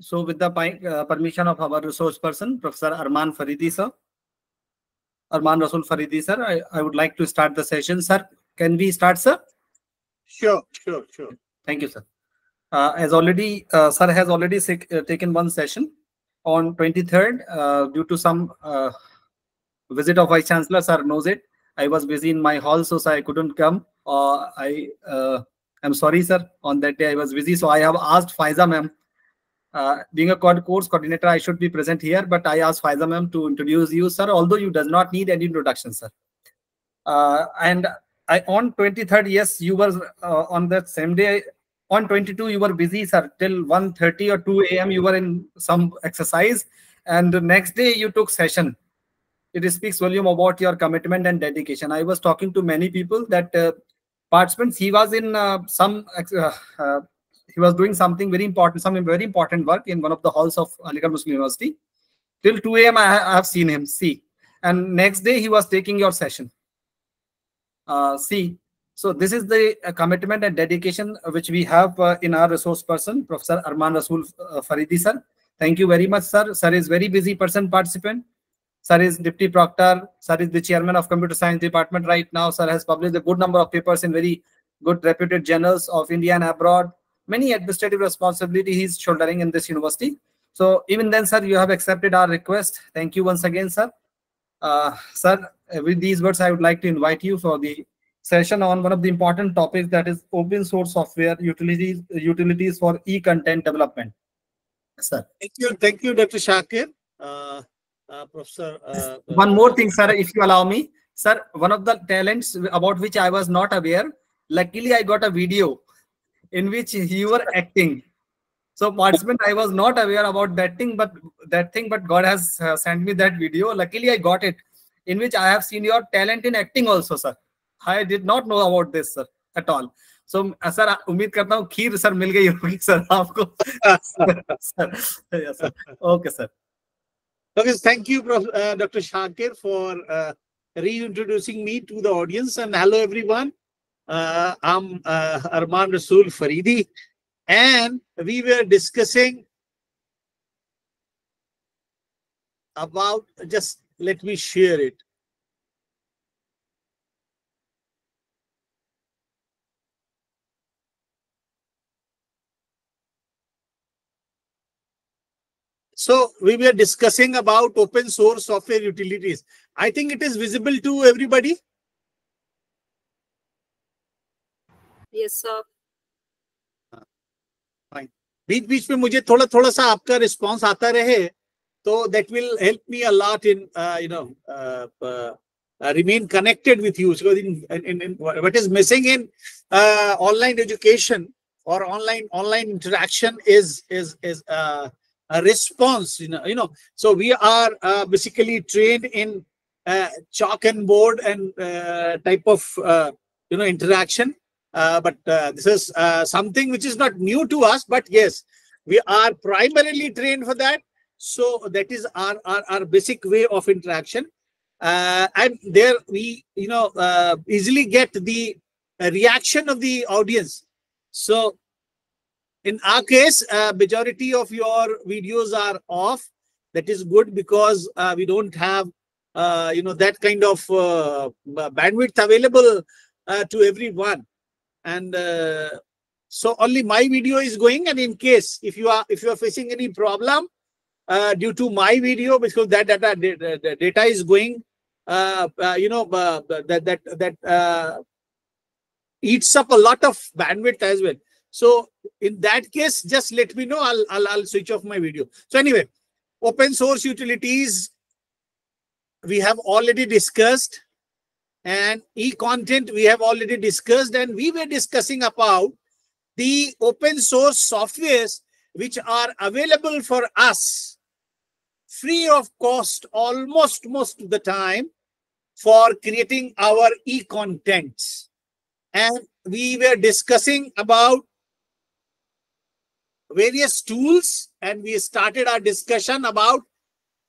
So with the permission of our resource person, Professor Arman Faridi, sir, Arman Rasool Faridi, sir, I would like to start the session, sir. Can we start, sir? Sure. Thank you, sir. As already, sir has already taken one session on 23rd due to some visit of Vice Chancellor. Sir knows it. I was busy in my hall, so sir, I couldn't come. I'm sorry, sir. On that day, I was busy, so I have asked Faiza ma'am. Being a course coordinator, I should be present here, but I asked Faiza ma'am to introduce you, sir, although you does not need any introduction, sir. And on 23rd, yes, you were on that same day. On 22, you were busy, sir, till 1:30 or 2 a.m. You were in some exercise, and the next day you took session. It speaks volume about your commitment and dedication. I was talking to many people that participants. He was in he was doing something very important, some very important work in one of the halls of Aligarh Muslim University. Till 2 a.m. I have seen him. See, and next day he was taking your session. See, so this is the commitment and dedication which we have in our resource person, Professor Arman Rasool Faridi, sir. Thank you very much, sir. Sir is very busy person participant. Sir is Deputy Proctor. Sir is the Chairman of Computer Science Department right now. Sir has published a good number of papers in very good reputed journals of India and abroad. Many administrative responsibilities he is shouldering in this university. So even then, sir, you have accepted our request. Thank you once again, sir. Sir, with these words, I would like to invite you for the session on one of the important topics, that is open source software utilities for e-content development. Sir. Thank you, Dr. Shakir. Professor. One more thing, sir, if you allow me. Sir, one of the talents about which I was not aware, luckily I got a video in which you were acting. So participant, I was not aware about that thing, but God has sent me that video. Luckily, I got it, in which I have seen your talent in acting also, sir. I did not know about this, sir, at all. So, sir, उम्मीद करता हूँ खीर sir मिल गई होगी sir आपको. Yes, sir. Okay, sir. Okay, thank you, Dr. Shakir, for reintroducing me to the audience. And hello, everyone. I'm Arman Rasool Faridi. And we were discussing about, just let me share it. So we were discussing about open source software utilities. I think it is visible to everybody. Yes, sir. Fine. बीच में मुझे थोड़ा सा आपका response आता रहे, so that will help me a lot in remain connected with you. So in what is missing in online education or online interaction is a response. So we are basically trained in chalk and board and type of interaction. But this is something which is not new to us, but yes, we are primarily trained for that. So that is our basic way of interaction. And there we, easily get the reaction of the audience. So in our case, majority of your videos are off. That is good, because we don't have, that kind of bandwidth available to everyone. And so only my video is going. And in case if you are facing any problem due to my video, because that data is going, that eats up a lot of bandwidth as well. So in that case, just let me know. I'll switch off my video. So anyway, open source utilities we have already discussed, and e-content we have already discussed, and we were discussing about the open source softwares which are available for us free of cost almost most of the time for creating our e-contents. And we were discussing about various tools, and we started our discussion about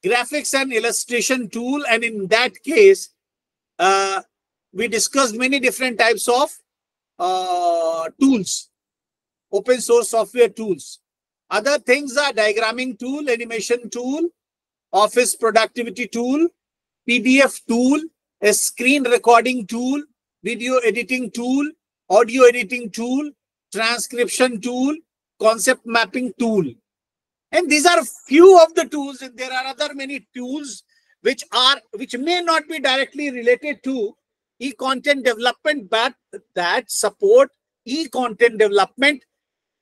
graphics and illustration tool. And in that case, we discussed many different types of tools, open source software tools. Other things are diagramming tool, animation tool, office productivity tool, PDF tool, a screen recording tool, video editing tool, audio editing tool, transcription tool, concept mapping tool. And these are few of the tools, and there are other many tools which may not be directly related to e-content development, but that support e-content development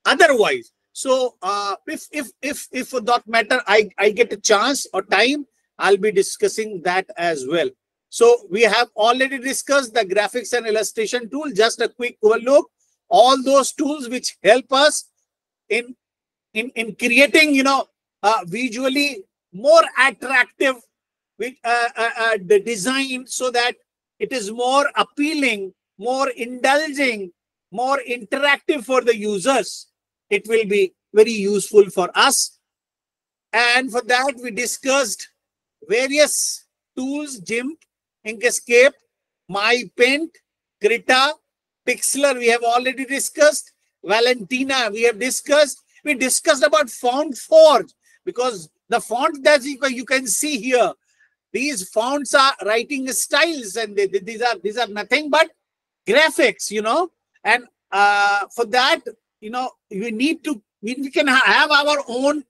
otherwise. So if for that matter I get a chance or time, I'll be discussing that as well. So we have already discussed the graphics and illustration tool. Just a quick overlook. All those tools which help us in creating, visually more attractive the design, so that it is more appealing, more indulging, more interactive for the users. It will be very useful for us. And for that, we discussed various tools: GIMP, Inkscape, MyPaint, Krita, Pixlr we have already discussed, Valentina we have discussed. We discussed about Font Forge, because the font that you can see here, these fonts are writing styles, and these are nothing but graphics, and for that, we can have our own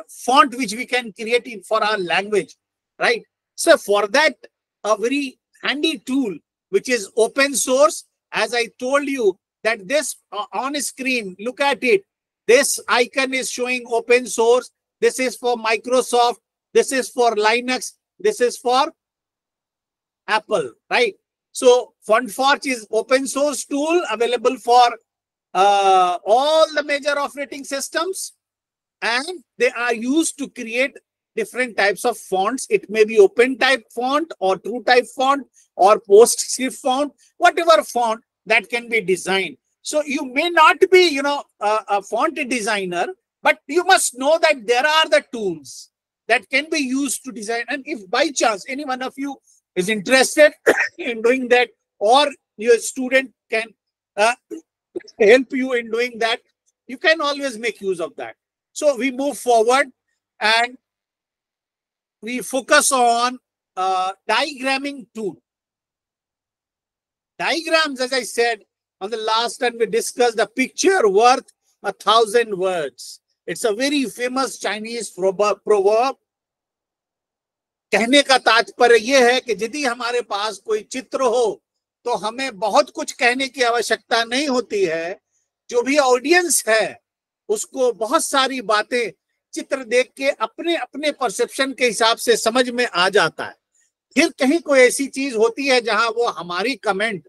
font which we can create for our language, right? So for that, a very handy tool which is open source, as I told you, that this on screen, look at it, this icon is showing open source. This is for Microsoft, this is for Linux, this is for Apple, right? So FontForge is open source tool available for all the major operating systems, and they are used to create different types of fonts. It may be open type font or true type font or PostScript font, whatever font that can be designed. So you may not be, a font designer, but you must know that there are the tools that can be used to design. And if by chance any one of you is interested in doing that, or your student can help you in doing that, you can always make use of that. So we move forward and we focus on diagramming tool. Diagrams, as I said on the last time, we discussed the picture worth 1,000 words. It's a very famous Chinese proverb. कहने का तात्पर्य यह है कि यदि हमारे पास कोई चित्र हो तो हमें बहुत कुछ कहने की आवश्यकता नहीं होती है। जो भी ऑडियंस है उसको बहुत सारी बातें चित्र देख के अपने अपने परसेप्शन के हिसाब से समझ में आ जाता है। फिर कहीं कोई ऐसी चीज होती है जहां वो हमारी कमेंट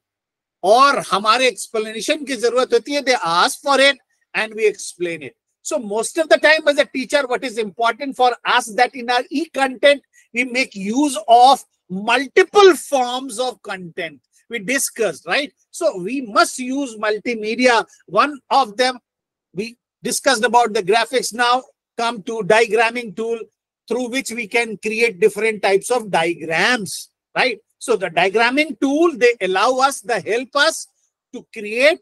और हमारे एक्सप्लेनेशन की जरूरत होती है, they ask for it and we explain it. So most of the time as a teacher, what is important for us that in our e-content, we make use of multiple forms of content. We discussed, right? So we must use multimedia. One of them, we discussed about the graphics. Now come to diagramming tool through which we can create different types of diagrams, right? So the diagramming tool, they allow us, they help us to create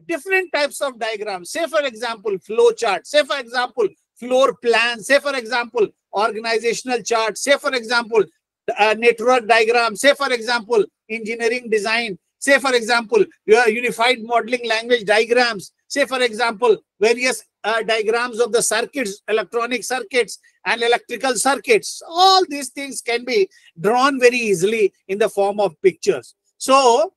different types of diagrams. Say for example, flow chart. Say for example, floor plan. Say for example, organizational chart. Say for example, network diagram. Say for example, engineering design. Say for example, your unified modeling language diagrams. Say for example, various diagrams of the circuits, electronic circuits and electrical circuits. All these things can be drawn very easily in the form of pictures. So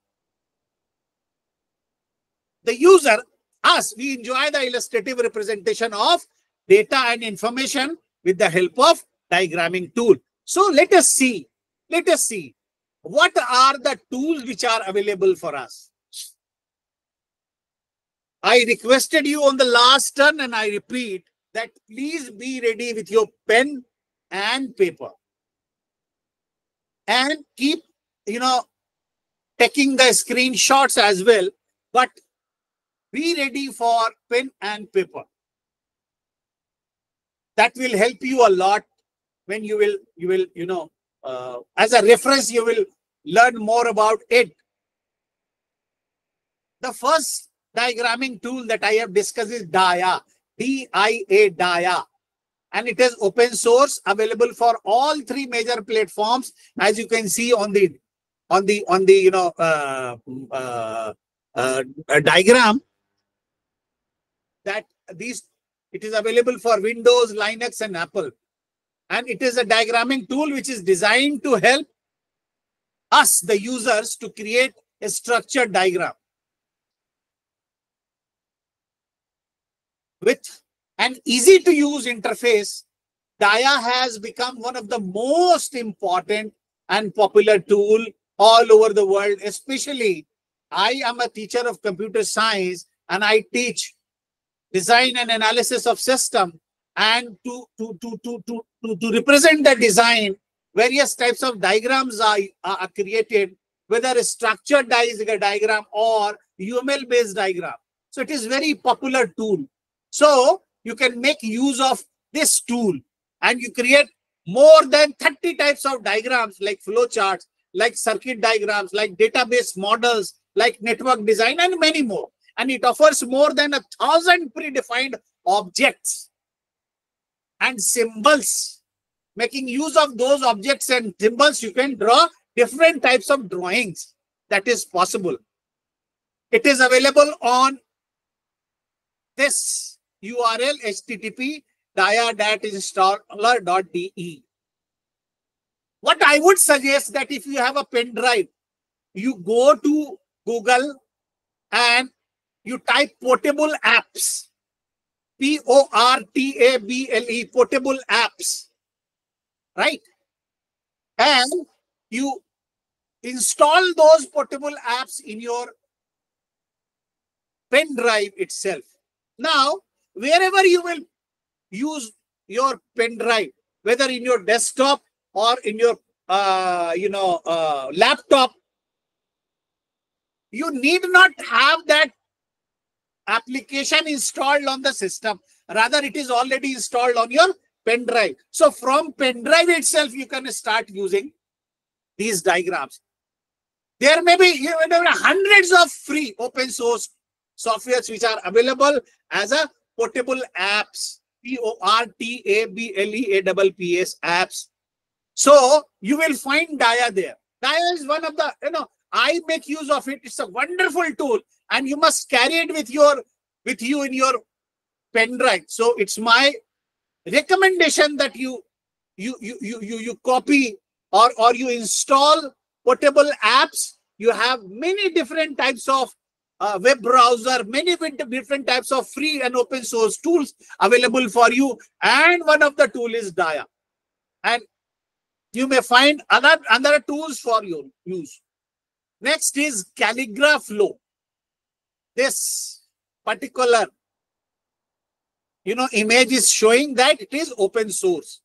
the user, us, we enjoy the illustrative representation of data and information with the help of diagramming tool. So let us see what are the tools which are available for us. I requested you on the last turn, and I repeat that please be ready with your pen and paper and keep, taking the screenshots as well, but be ready for pen and paper. That will help you a lot when you will, as a reference, you will learn more about it. The first diagramming tool that I have discussed is Dia, D-I-A, Dia. And it is open source, available for all three major platforms, as you can see on the diagram, that it is available for Windows, Linux, and Apple. And it is a diagramming tool which is designed to help us, the users, to create a structured diagram. With an easy to use interface, Dia has become one of the most important and popular tool all over the world. Especially, I am a teacher of computer science and I teach design and analysis of system. And to represent the design, various types of diagrams are created, whether a structured diagram or UML based diagram. So it is very popular tool. So you can make use of this tool and you create more than 30 types of diagrams, like flowcharts, like circuit diagrams, like database models, like network design, and many more. And it offers more than 1,000 predefined objects and symbols. Making use of those objects and symbols, you can draw different types of drawings. That is possible. It is available on this URL, http://dia-installer.de. What I would suggest, that if you have a pen drive, you go to Google and you type portable apps, P-O-R-T-A-B-L-E, portable apps, right? And you install those portable apps in your pen drive itself. Now, wherever you will use your pen drive, whether in your desktop or in your laptop, you need not have that application installed on the system. Rather, it is already installed on your pen drive. So from pen drive itself, you can start using these diagrams. There may be hundreds of free open source softwares which are available as a portable apps, P-O-R-T-A-B-L-E-A-P-P-S apps. So you will find Dia there. Dia is one of the, I make use of it. It's a wonderful tool and you must carry it with you in your pen drive. So it's my recommendation that you copy or you install portable apps. You have many different types of web browser, many different types of free and open source tools available for you. And one of the tool is Dia. And you may find other tools for your use. Next is Calligraph Flow. This particular image is showing that it is open source.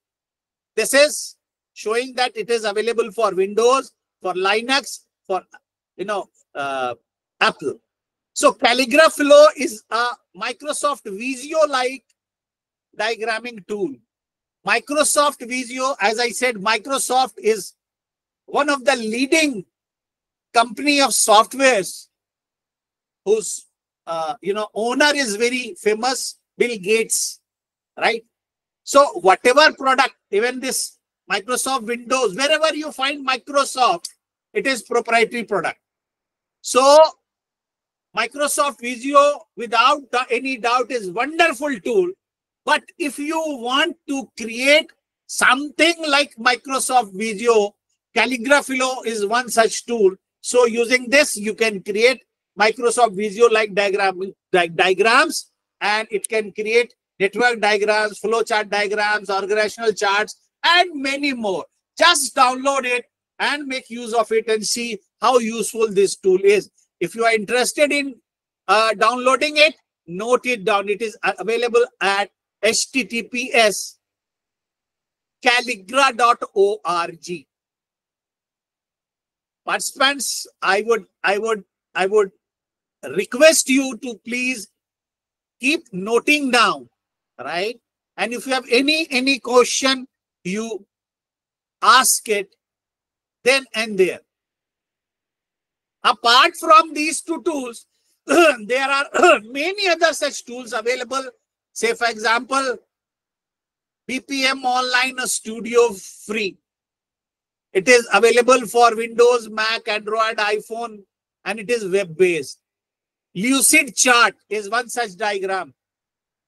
This is showing that it is available for Windows, for Linux, for Apple. So Calligraph Flow is a Microsoft Visio-like diagramming tool. Microsoft Visio, as I said, Microsoft is one of the leading company of softwares whose owner is very famous, Bill Gates, right? So whatever product, even this Microsoft Windows, wherever you find Microsoft, it is proprietary product. So Microsoft Visio, without any doubt, is wonderful tool. But if you want to create something like Microsoft Visio, Calligraph Flow is one such tool. So using this, you can create Microsoft Visio-like diagrams, and it can create network diagrams, flowchart diagrams, organizational charts, and many more. Just download it and make use of it and see how useful this tool is. If you are interested in downloading it, note it down. It is available at https://calligra.org. Participants, I would request you to please keep noting down, right? And if you have any question, you ask it then and there. Apart from these two tools, there are many other such tools available. Say, for example, BPM Online Studio free. It is available for Windows, Mac, Android, iPhone, and it is web-based. Lucid Chart is one such diagram.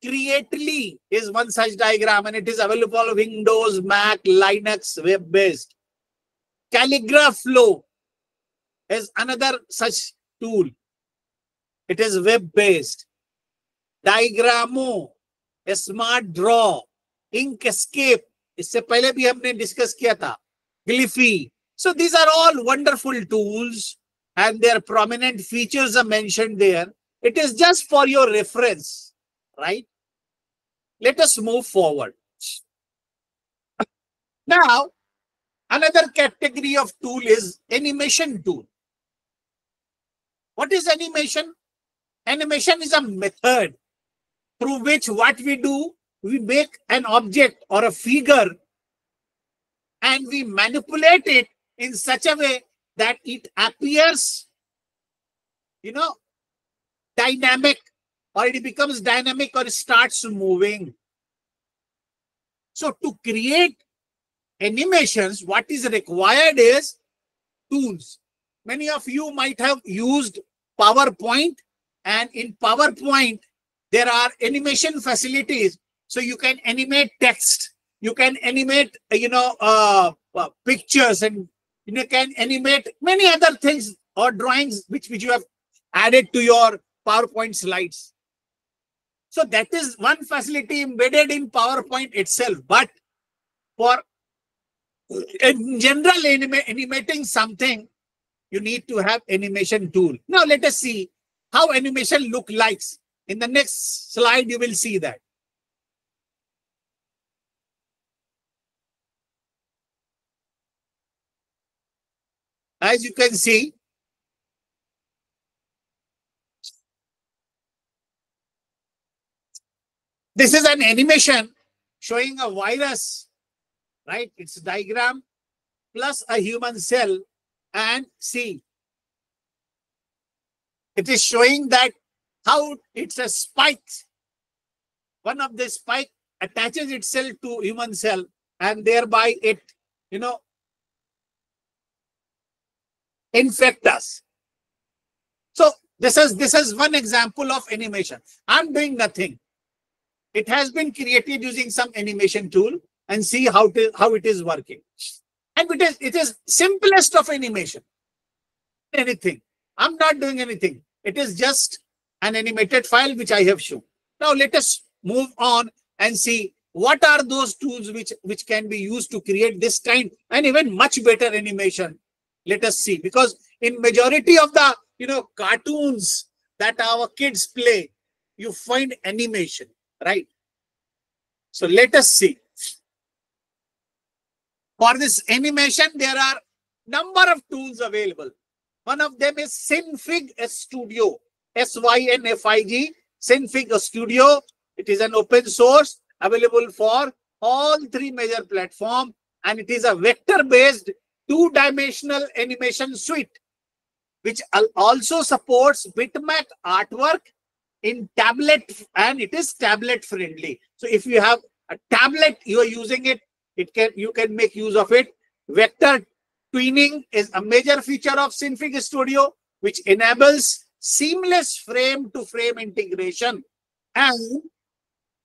Creately is one such diagram, and it is available on Windows, Mac, Linux, web-based. Calligraph Flow is another such tool. It is web-based. Diagramo, Smart Draw, Inkscape, इससे पहले भी हमने discuss किया था. Glyphy. So these are all wonderful tools, and their prominent features are mentioned there. It is just for your reference, right? Let us move forward. Now, another category of tool is animation tool. What is animation? Animation is a method through which what we do, we make an object or a figure and we manipulate it in such a way that it appears, dynamic, or it becomes dynamic or starts moving. So to create animations, what is required is tools. Many of you might have used PowerPoint, and in PowerPoint, there are animation facilities. So you can animate text, you can animate, pictures, and you can animate many other things or drawings which you have added to your PowerPoint slides. So that is one facility embedded in PowerPoint itself. But for in general animating something, you need to have animation tool. Now let us see how animation look like. In the next slide, you will see that. As you can see, this is an animation showing a virus, right? It's a diagram plus a human cell, and see, it is showing that how it's a spike. One of the spike attaches itself to human cell, and thereby it, infect us. So this is one example of animation. I'm doing nothing. It has been created using some animation tool, and see how it is working. And it is simplest of animation. Anything. I'm not doing anything. It is just an animated file which I have shown. Now let us move on and see what are those tools which can be used to create this kind and even much better animation. Let us see, because in majority of the cartoons that our kids play, you find animation, right? So let us see. For this animation, there are number of tools available. One of them is Synfig Studio, SYNFIG, Synfig Studio. It is an open source available for all three major platforms, and it is a vector-based two-dimensional animation suite, which also supports bitmap artwork in tablet, and it is tablet friendly. So if you have a tablet, you are using it, you can make use of it. Vector tweening is a major feature of Synfig Studio, which enables seamless frame-to-frame integration, and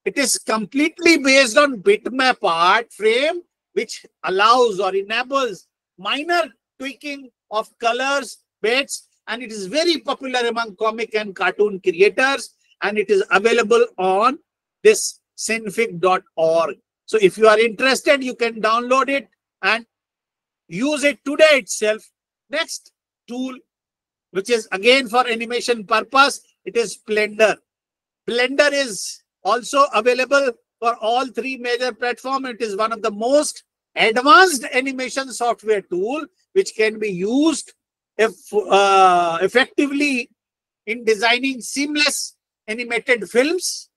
it is completely based on bitmap art frame, which allows or enables minor tweaking of colors, bits, and it is very popular among comic and cartoon creators, and it is available on this synfig.org. So if you are interested, you can download it and use it today itself. Next tool, which is again for animation purpose, it is Blender. Blender is also available for all three major platforms. It is one of the most advanced animation software tool which can be used effectively in designing seamless animated films,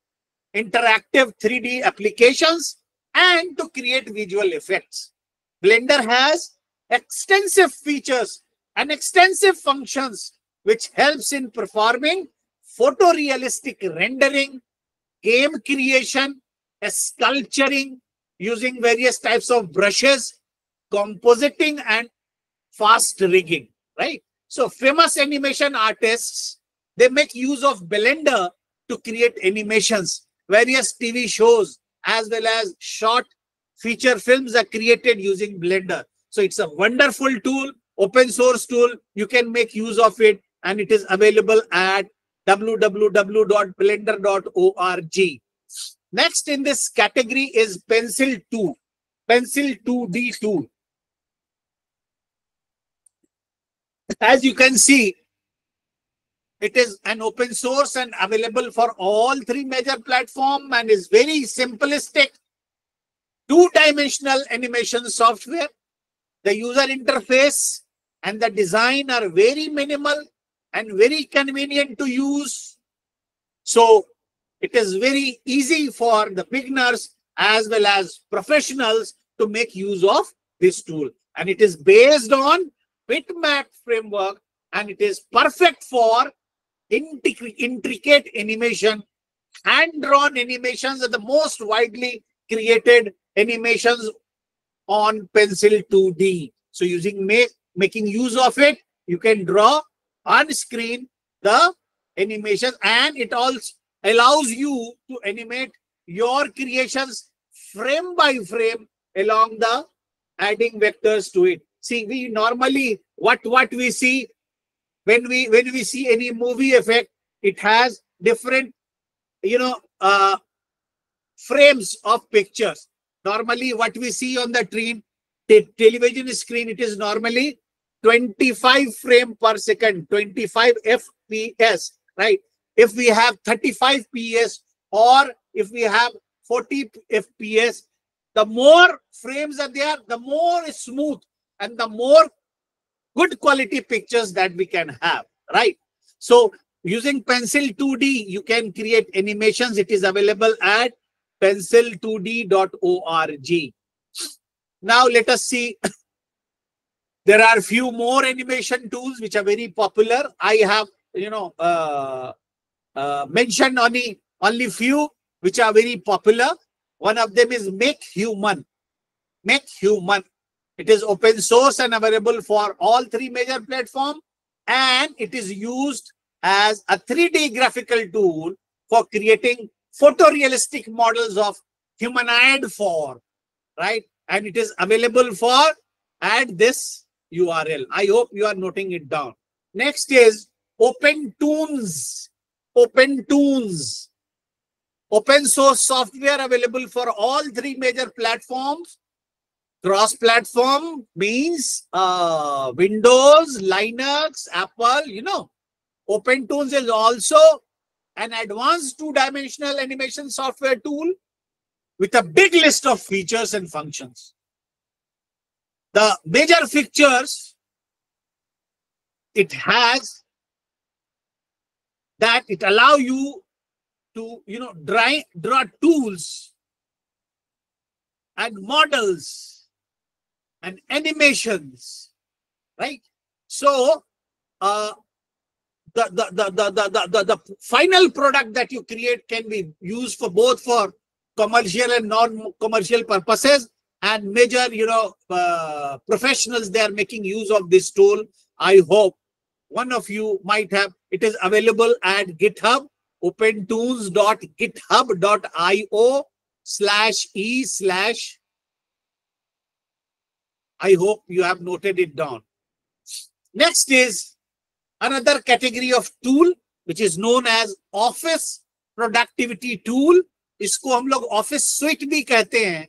interactive 3D applications, and to create visual effects. Blender has extensive features and extensive functions which helps in performing photorealistic rendering, game creation, sculpturing using various types of brushes, compositing, and fast rigging, right? So famous animation artists, they make use of Blender to create animations. Various TV shows as well as short feature films are created using Blender. So it's a wonderful tool, open source tool. You can make use of it, and it is available at www.blender.org. Next in this category is Pencil 2, Pencil 2D tool. As you can see, it is an open source and available for all three major platforms and is very simplistic, two-dimensional animation software. The user interface and the design are very minimal and very convenient to use. So it is very easy for the beginners as well as professionals to make use of this tool. And it is based on bitmap framework, and it is perfect for intricate animation. Hand-drawn animations are the most widely created animations on Pencil 2D. So making use of it, you can draw on screen the animation, and it also allows you to animate your creations frame by frame along the adding vectors to it. See, we normally what we see when we see any movie effect, it has different frames of pictures. Normally, what we see on the television screen, it is normally 25 frame per second, 25 FPS, right? If we have 35 PS or if we have 40 FPS, the more frames are there, the more smooth and the more good quality pictures that we can have, right? So using Pencil 2D, you can create animations. It is available at pencil2d.org. Now let us see. There are few more animation tools which are very popular. I have mentioned only few which are very popular. One of them is Make Human. Make Human. It is open source and available for all three major platforms, and it is used as a 3D graphical tool for creating photorealistic models of humanoid form, right? And it is available for at this URL. I hope you are noting it down. Next is OpenToons. OpenToons. Open source software available for all three major platforms. Cross-platform means Windows, Linux, Apple, OpenToons is also an advanced two-dimensional animation software tool with a big list of features and functions. The major features it has that it allow you to draw tools and models and animations, right? So the final product that you create can be used for both for commercial and non-commercial purposes, and major professionals, they are making use of this tool. I hope one of you might have. It is available at GitHub, opentoons.github.io/e/ I hope you have noted it down. Next is another category of tool which is known as office productivity tool. इसको हम लोग office suite भी कहते हैं,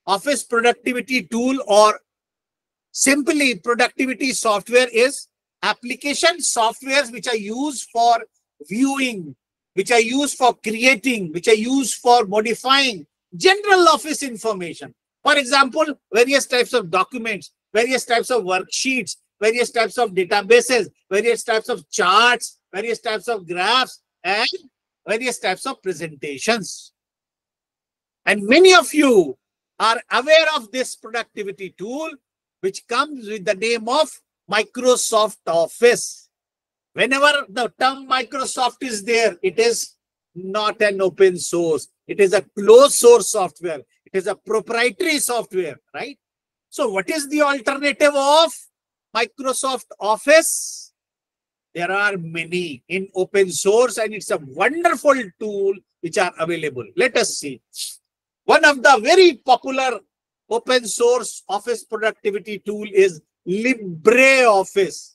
office productivity tool, or simply productivity software is application softwares which are used for viewing, which are used for creating, which are used for modifying general office information. For example, various types of documents, various types of worksheets, various types of databases, various types of charts, various types of graphs, and various types of presentations. And many of you are aware of this productivity tool, which comes with the name of Microsoft Office. Whenever the term Microsoft is there, it is not an open source. It is a closed source software. It is a proprietary software, right? So what is the alternative of Microsoft Office? There are many in open source, and it's a wonderful tool which are available. Let us see. One of the very popular open source office productivity tool is LibreOffice.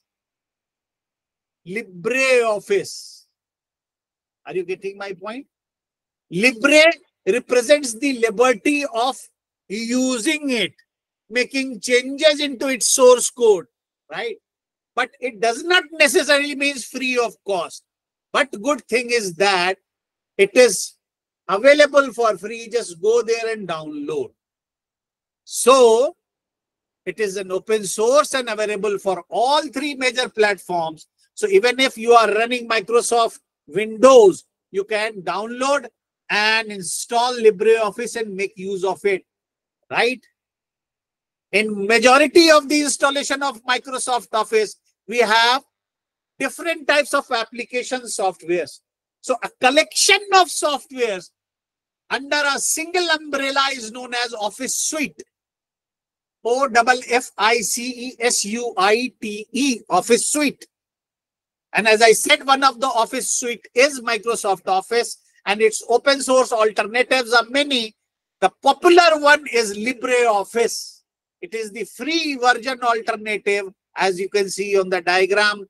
LibreOffice. Are you getting my point? Libre represents the liberty of using it, making changes into its source code, right? But it does not necessarily mean free of cost. But good thing is that it is available for free. Just go there and download. So it is an open source and available for all three major platforms. So even if you are running Microsoft Windows, you can download and install LibreOffice and make use of it, right? In majority of the installation of Microsoft Office, we have different types of application softwares. So a collection of softwares under a single umbrella is known as Office Suite. OFFICESUITE, Office Suite. And as I said, one of the Office Suite is Microsoft Office, and its open source alternatives are many. The popular one is LibreOffice. It is the free version alternative, as you can see on the diagram,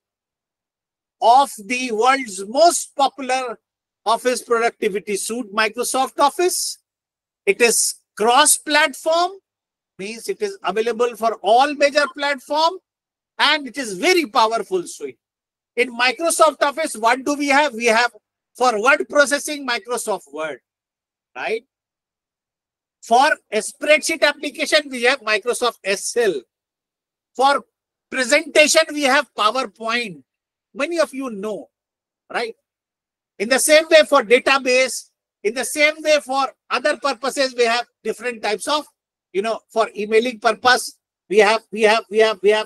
of the world's most popular office productivity suite, Microsoft Office. It is cross-platform, means it is available for all major platforms, and it is very powerful suite. In Microsoft Office, what do we have? We have for word processing, Microsoft Word, right? For a spreadsheet application, we have Microsoft Excel. For presentation, we have PowerPoint. Many of you know, right? In the same way for database, in the same way for other purposes, we have different types of, for emailing purpose, we have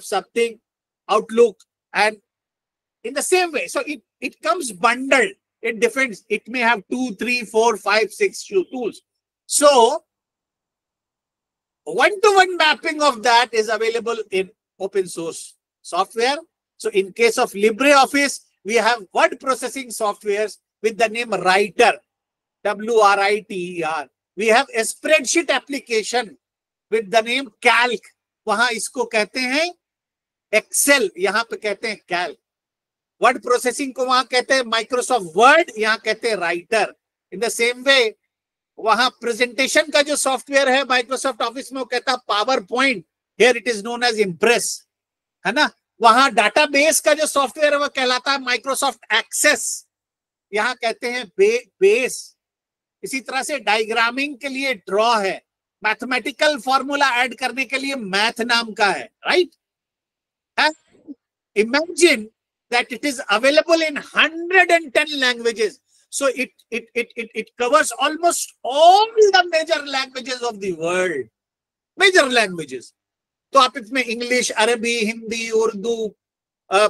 something, Outlook, and in the same way. So it comes bundled. It depends. It may have 2, 3, 4, 5, 6 tools. So one-to-one mapping of that is available in open source software. So in case of LibreOffice, we have word processing softwares with the name Writer, WRITER. We have a spreadsheet application with the name Calc. वहां इसको कहते हैं Excel, यहाँ पे कहते हैं Calc. Word processing को वहां कहते हैं माइक्रोसॉफ्ट वर्ड, यहाँ कहते हैं writer. In the same way वहां प्रेजेंटेशन का जो सॉफ्टवेयर है माइक्रोसॉफ्ट ऑफिस में वो कहता है PowerPoint, here it is known as Impress, है ना. वहां डाटाबेस का जो सॉफ्टवेयर है वो कहलाता है माइक्रोसॉफ्ट एक्सेस, यहाँ कहते हैं बेस. इसी तरह से डायग्रामिंग के लिए ड्रॉ है, मैथमेटिकल फॉर्मूला ऐड करने के लिए मैथ नाम का है, right. Imagine that it is available in 110 languages. So it covers almost all the major languages of the world. Major languages. तो आप इसमें English, Arabic, Hindi, Urdu,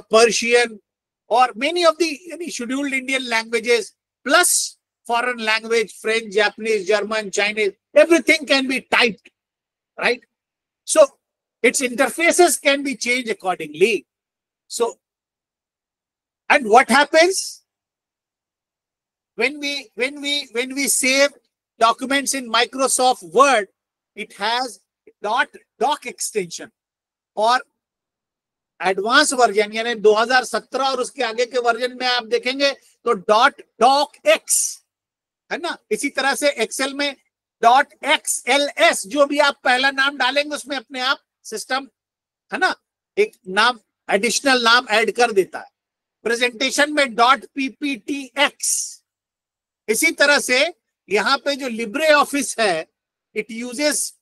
Persian, or many of the scheduled Indian languages, plus foreign language, French, Japanese, German, Chinese, everything can be typed, right? So its interfaces can be changed accordingly. So, and what happens when we save documents in Microsoft Word? It has doc extension और advance version यानी 2017 और उसके आगे के version में आप देखेंगे तो .docx है ना. इसी तरह से एक्सेल में .xls, जो भी आप पहला नाम डालेंगे उसमें अपने आप सिस्टम है ना एक नाम एडिशनल नाम ऐड कर देता है. प्रेजेंटेशन में .pptx. इसी तरह से यहाँ पे जो लिब्रे ऑफिस है, it uses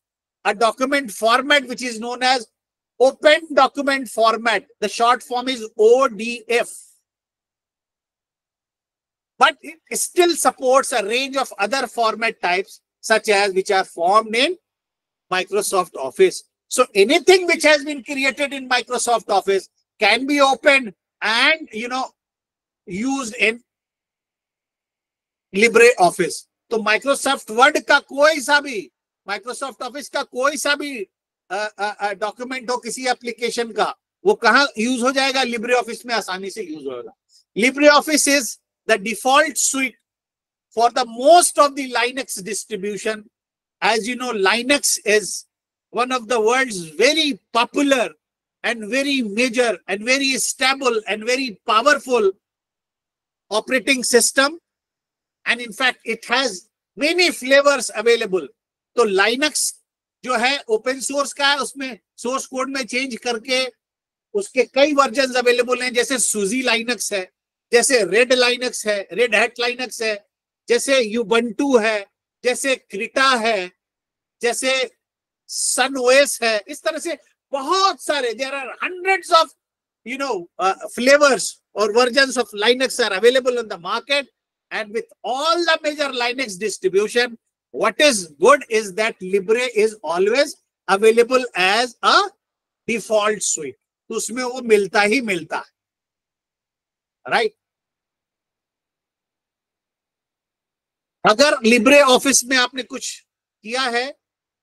a document format which is known as Open Document Format. The short form is ODF. But it still supports a range of other format types such as which are formed in Microsoft Office. So anything which has been created in Microsoft Office can be opened and used in LibreOffice. तो Microsoft word का कोई सा भी, Microsoft office का कोई सा भी document हो किसी एप्लीकेशन का, वो कहाँ यूज हो जाएगा? LibreOffice में आसानी से यूज होगा. LibreOffice is the default suite for the most of the Linux distribution. As you know, Linux is one of the world's very popular and very major and very stable and very powerful operating system. And in fact, it has many flavors available. तो Linux जो है open source का है, उसमें source code में change करके उसके कई वर्जन अवेलेबल हैं, जैसे सूजी लाइनक्स है, जैसे रेड लाइनक्स है, रेड हैट लाइनक्स है, जैसे यूबंटू है, जैसे क्रिटा है, जैसे सन ओएस है. इस तरह से बहुत सारे, there are hundreds of flavors or versions of Linux are available on the market. And with all the major Linux distribution, what is good is that Libre is always available as a default suite. तो उसमें वो मिलता ही मिलता है, right? अगर Libre office में आपने कुछ किया है,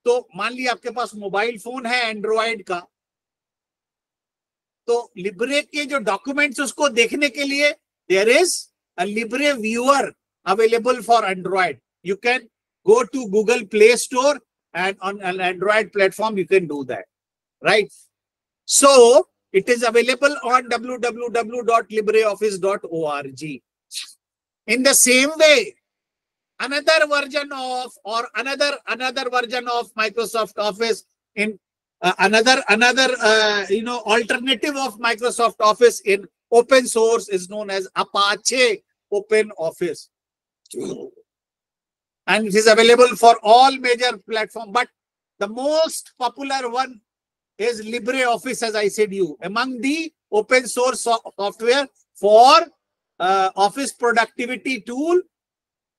तो मान लिया आपके पास मोबाइल फोन है एंड्रॉयड का, तो लिब्रे के जो डॉक्यूमेंट्स उसको देखने के लिए there is a Libre viewer available for Android. You can go to Google Play Store, and on an Android platform you can do that, right? So it is available on www.libreoffice.org. In the same way, another version of Microsoft Office in another alternative of Microsoft Office in open source is known as Apache Open Office, and it is available for all major platforms. But the most popular one is LibreOffice, as I said you. Among the open source software for office productivity tool,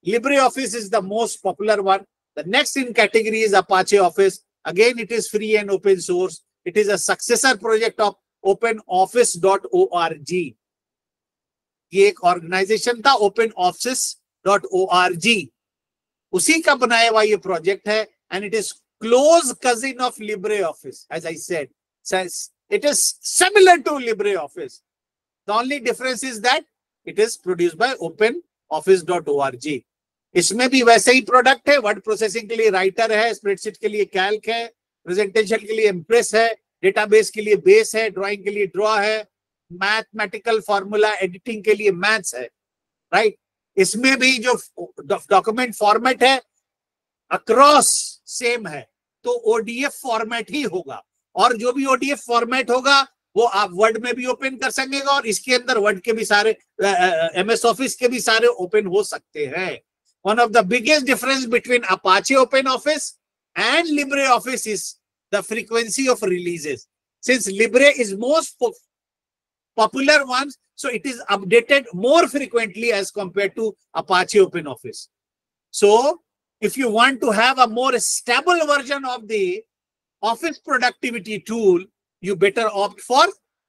LibreOffice is the most popular one. The next in category is Apache Office. Again, it is free and open source. It is a successor project of openoffice.org. ये एक organisation था openoffice.org, उसी का बनाया हुआ ये project है, and it is close cousin of LibreOffice. As I said, it is similar to LibreOffice. The only difference is that it is produced by openoffice.org. इसमें भी वैसे ही प्रोडक्ट है. वर्ड प्रोसेसिंग के लिए राइटर है, स्प्रेडशीट के लिए कैल्क है, प्रेजेंटेशन के लिए इम्प्रेस है, डेटाबेस के लिए बेस है, ड्राइंग के लिए ड्रॉ है, मैथमेटिकल फॉर्मूला एडिटिंग के लिए मैथ्स है, राइट? इसमें भी जो डॉक्यूमेंट फॉर्मेट है अक्रॉस सेम है, तो ओडीएफ फॉर्मेट ही होगा, और जो भी ओडीएफ फॉर्मेट होगा वो आप वर्ड में भी ओपन कर सकेंगे, और इसके अंदर वर्ड के भी सारे एमएस ऑफिस के भी सारे ओपन हो सकते हैं. One of the biggest difference between Apache Open Office and LibreOffice is the frequency of releases. Since Libre is most popular one, so it is updated more frequently as compared to Apache Open Office. So if you want to have a more stable version of the office productivity tool, you better opt for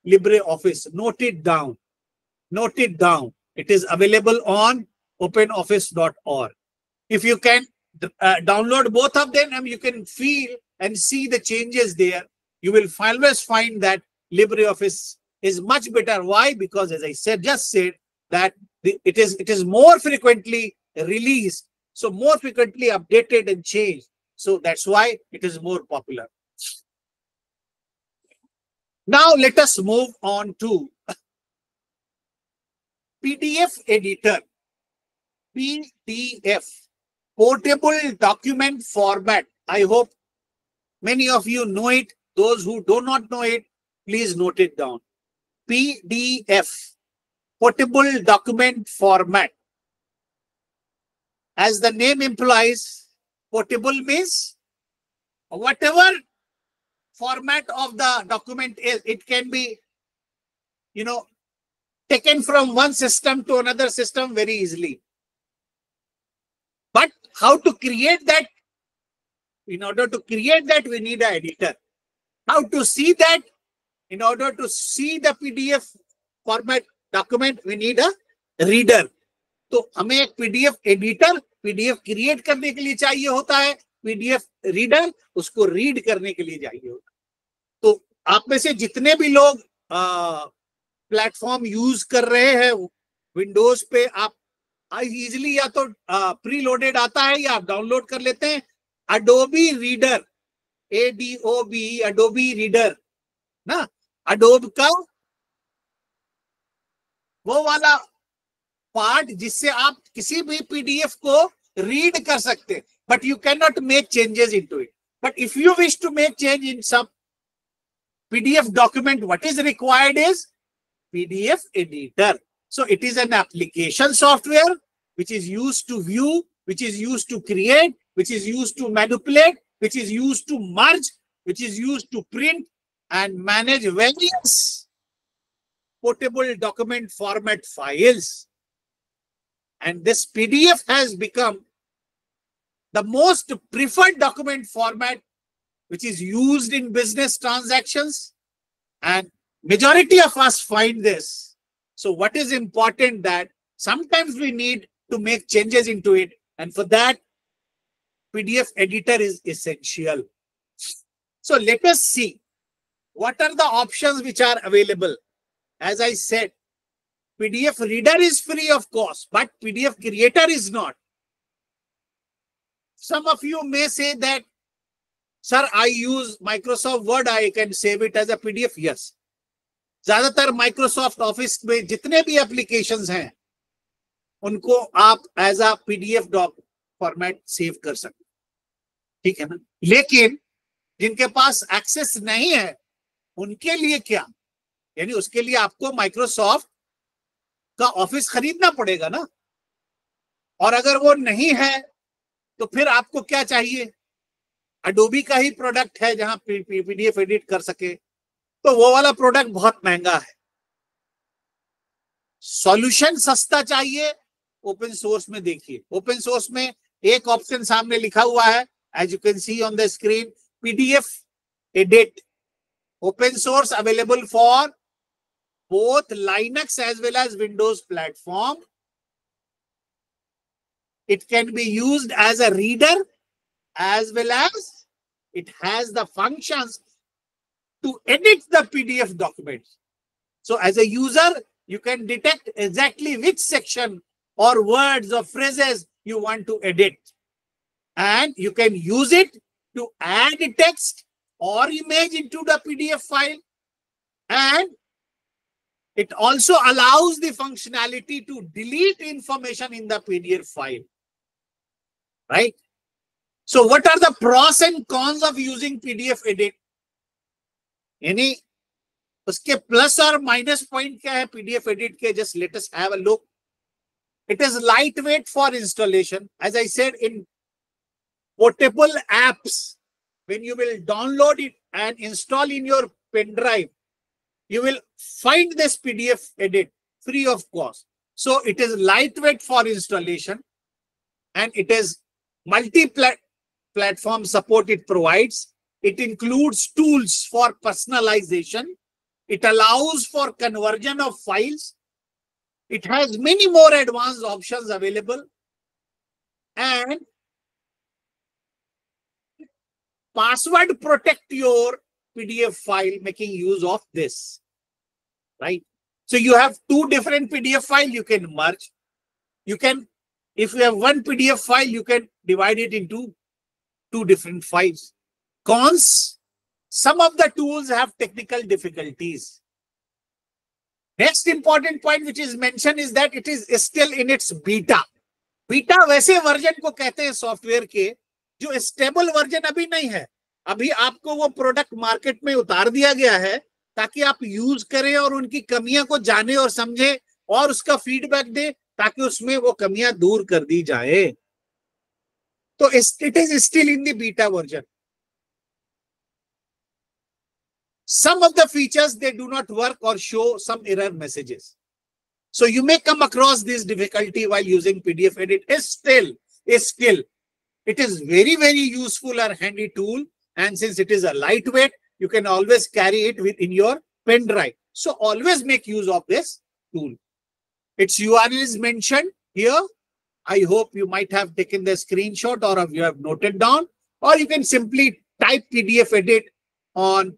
LibreOffice. Note it down. Note it down. It is available on openoffice.org. If you can download both of them, and you can feel and see the changes there, you will always find that LibreOffice is much better. Why? Because as I just said that it is more frequently released, so more frequently updated and changed. So that's why it is more popular. Now let us move on to PDF editor. PDF, portable document format. I hope many of you know it. Those who do not know it, please note it down. PDF, portable document format. As the name implies, portable means whatever format of the document is, it can be, taken from one system to another system very easily. But how to create that? In order to create that, we need an editor. How to see that? In order to see the PDF format document, we need an reader. तो हमें एक PDF editor PDF create करने के लिए चाहिए होता है, PDF reader उसको रीड करने के लिए चाहिए होता है। तो आप में से जितने भी लोग प्लेटफॉर्म यूज कर रहे हैं विंडोज पे, आप इजीली या तो प्री लोडेड आता है या आप डाउनलोड कर लेते हैं Adobe reader, ADOB, Adobe reader ना, अडोब का वो वाला पार्ट जिससे आप किसी भी पीडीएफ को रीड कर सकते, but you can not make changes into it. But if you wish to make change in some PDF document, what is required is PDF editor. So it is an application software which is used to view, which is used to create, which is used to manipulate, which is used to merge, which is used to print and manage various portable document format files. And this PDF has become the most preferred document format which is used in business transactions, and majority of us find this. So what is important that sometimes we need to make changes into it, and for that PDF editor is essential. So let us see what are the options which are available. As I said, PDF reader is free of cost, but PDF creator is not. Some of you may say that, sir, I use Microsoft Word, I can save it as a PDF. Yes. ज्यादातर Microsoft office में जितने भी applications हैं उनको आप as a PDF doc format save कर सकते, ठीक है ना। लेकिन जिनके पास एक्सेस नहीं है उनके लिए क्या, यानी उसके लिए आपको माइक्रोसॉफ्ट का ऑफिस खरीदना पड़ेगा ना, और अगर वो नहीं है तो फिर आपको क्या चाहिए, अडोबी का ही प्रोडक्ट है जहां पीडीएफ एडिट कर सके, तो वो वाला प्रोडक्ट बहुत महंगा है। सॉल्यूशन सस्ता चाहिए, ओपन सोर्स में देखिए। ओपन सोर्स में एक ऑप्शन सामने लिखा हुआ है, as you can see on the screen, PDF edit, open source, available for both Linux as well as Windows platform. It can be used as a reader as well as it has the functions to edit the PDF documents. So as a user, you can detect exactly which section or words or phrases you want to edit. And you can use it to add text or image into the PDF file. And it also allows the functionality to delete information in the PDF file. Right? So what are the pros and cons of using PDF edit? Any उसके plus और minus point क्या है PDF edit के? Just let us have a look. It is lightweight for installation. As I said, in portable apps, when you will download it and install in your pen drive, you will find this PDF edit free of cost. So it is lightweight for installation, and it is multi-platform support it provides. It includes tools for personalization. It allows for conversion of files. It has many more advanced options available, and password protect your PDF file making use of this, right? So you have two different PDF files you can merge. You can, if you have one PDF file, you can divide it into two different files. Cons, some of the tools have technical difficulties. Next important point which is mentioned is that it is still in its beta. Beta वैसे version को कहते हैं software के जो stable version अभी नहीं है. अभी आपको वो प्रोडक्ट मार्केट में उतार दिया गया है ताकि आप यूज करें और उनकी कमियां को जाने और समझे और उसका फीडबैक दे ताकि उसमें वो कमियां दूर कर दी जाए. तो it is still in the beta version. Some of the features, they do not work or show some error messages. So you may come across this difficulty while using PDF edit. Still, it is very, very useful or handy tool. And since it is a lightweight, you can always carry it within your pen drive. So always make use of this tool. Its URL is mentioned here. I hope you might have taken the screenshot or you have noted down, or you can simply type PDF edit on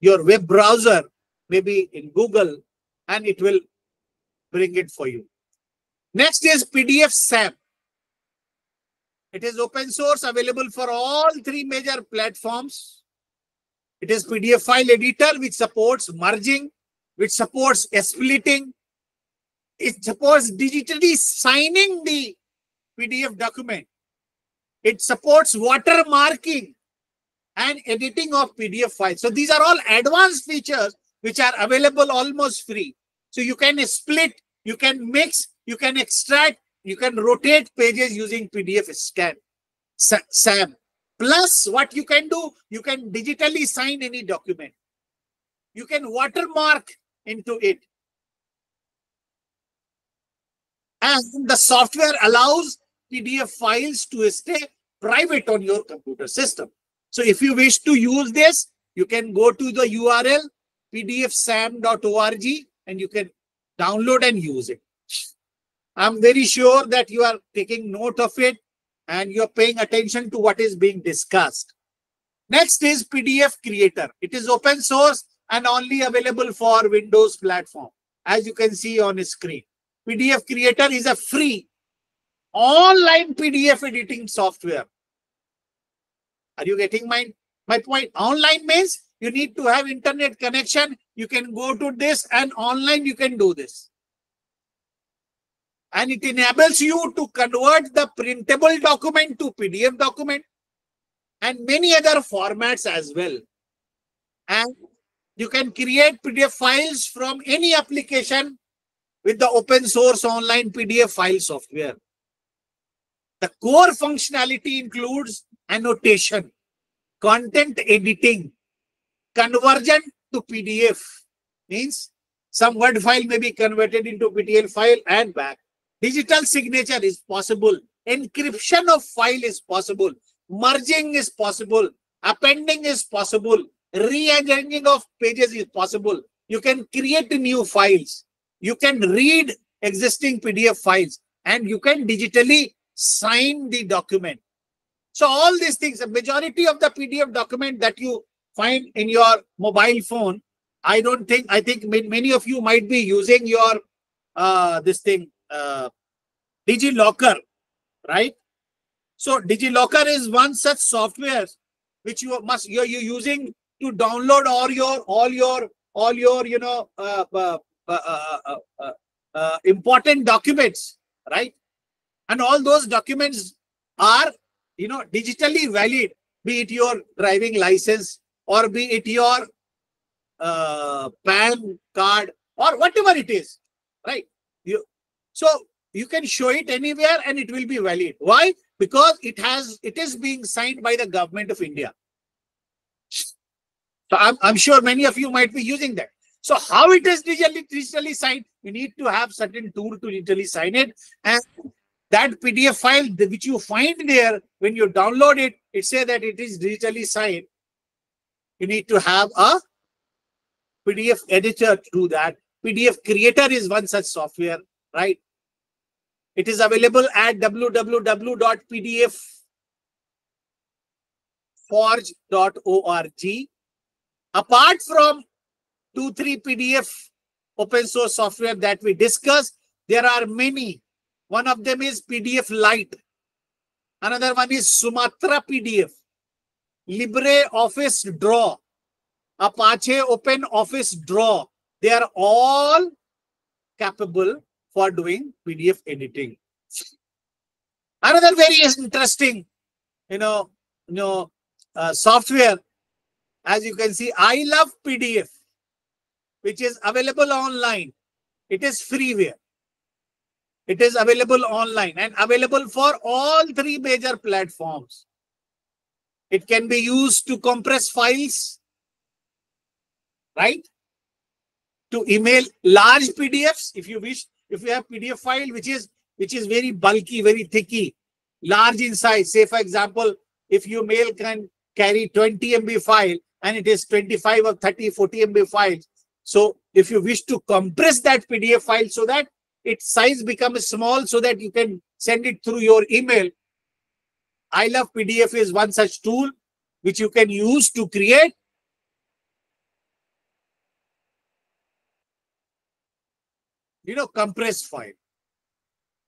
your web browser, maybe in Google, and it will bring it for you. Next is PDF SAM. It is open source, available for all 3 major platforms. It is PDF file editor which supports merging, which supports splitting. It supports digitally signing the PDF document. It supports watermarking and editing of PDF files. So these are all advanced features which are available almost free. So you can split, you can mix, you can extract, you can rotate pages using PDF scan, SAM. Plus, what you can do, you can digitally sign any document. You can watermark into it. And the software allows PDF files to stay private on your computer system. So if you wish to use this, you can go to the URL pdfsam.org and you can download and use it. I'm very sure that you are taking note of it and you're paying attention to what is being discussed. Next is PDF Creator. It is open source and only available for Windows platform, as you can see on the screen. PDF Creator is a free online PDF editing software. Are you getting my point? Online means you need to have internet connection. You can go to this and online you can do this. And it enables you to convert the printable document to PDF document and many other formats as well. And you can create PDF files from any application with the open source online PDF file software. The core functionality includes annotation, content editing, conversion to PDF, means some Word file may be converted into PDF file and back. Digital signature is possible. Encryption of file is possible. Merging is possible. Appending is possible. Rearranging of pages is possible. You can create new files. You can read existing PDF files and you can digitally sign the document. So all these things, the majority of the PDF document that you find in your mobile phone, I think many of you might be using your DigiLocker, right? So DigiLocker is one such software which you're using to download all your important documents, right? And all those documents are digitally valid, be it your driving license or be it your PAN card or whatever it is, right? So you can show it anywhere and it will be valid. Why? Because it is being signed by the government of India. So I'm sure many of you might be using that. So how it is digitally signed? You need to have certain tool to digitally sign it, and that PDF file which you find there, when you download it, it says that it is digitally signed. You need to have a PDF editor to do that. PDF Creator is one such software, right? It is available at www.pdfforge.org. Apart from 2-3 PDF open source software that we discussed, there are many. One of them is PDF Lite. Another one is Sumatra PDF, LibreOffice Draw, Apache Open Office Draw. They are all capable for doing PDF editing. Another very interesting, software, as you can see, I Love PDF, which is available online. It is freeware. It is available online and available for all 3 major platforms. It can be used to compress files, right? To email large PDFs if you wish. If you have PDF file which is very bulky, very thicky, large in size. Say for example, if your mail can carry 20 MB file and it is 25 or 30, 40 MB files. So if you wish to compress that PDF file so that its size becomes small so that you can send it through your email, I Love PDF is one such tool which you can use to create compressed file.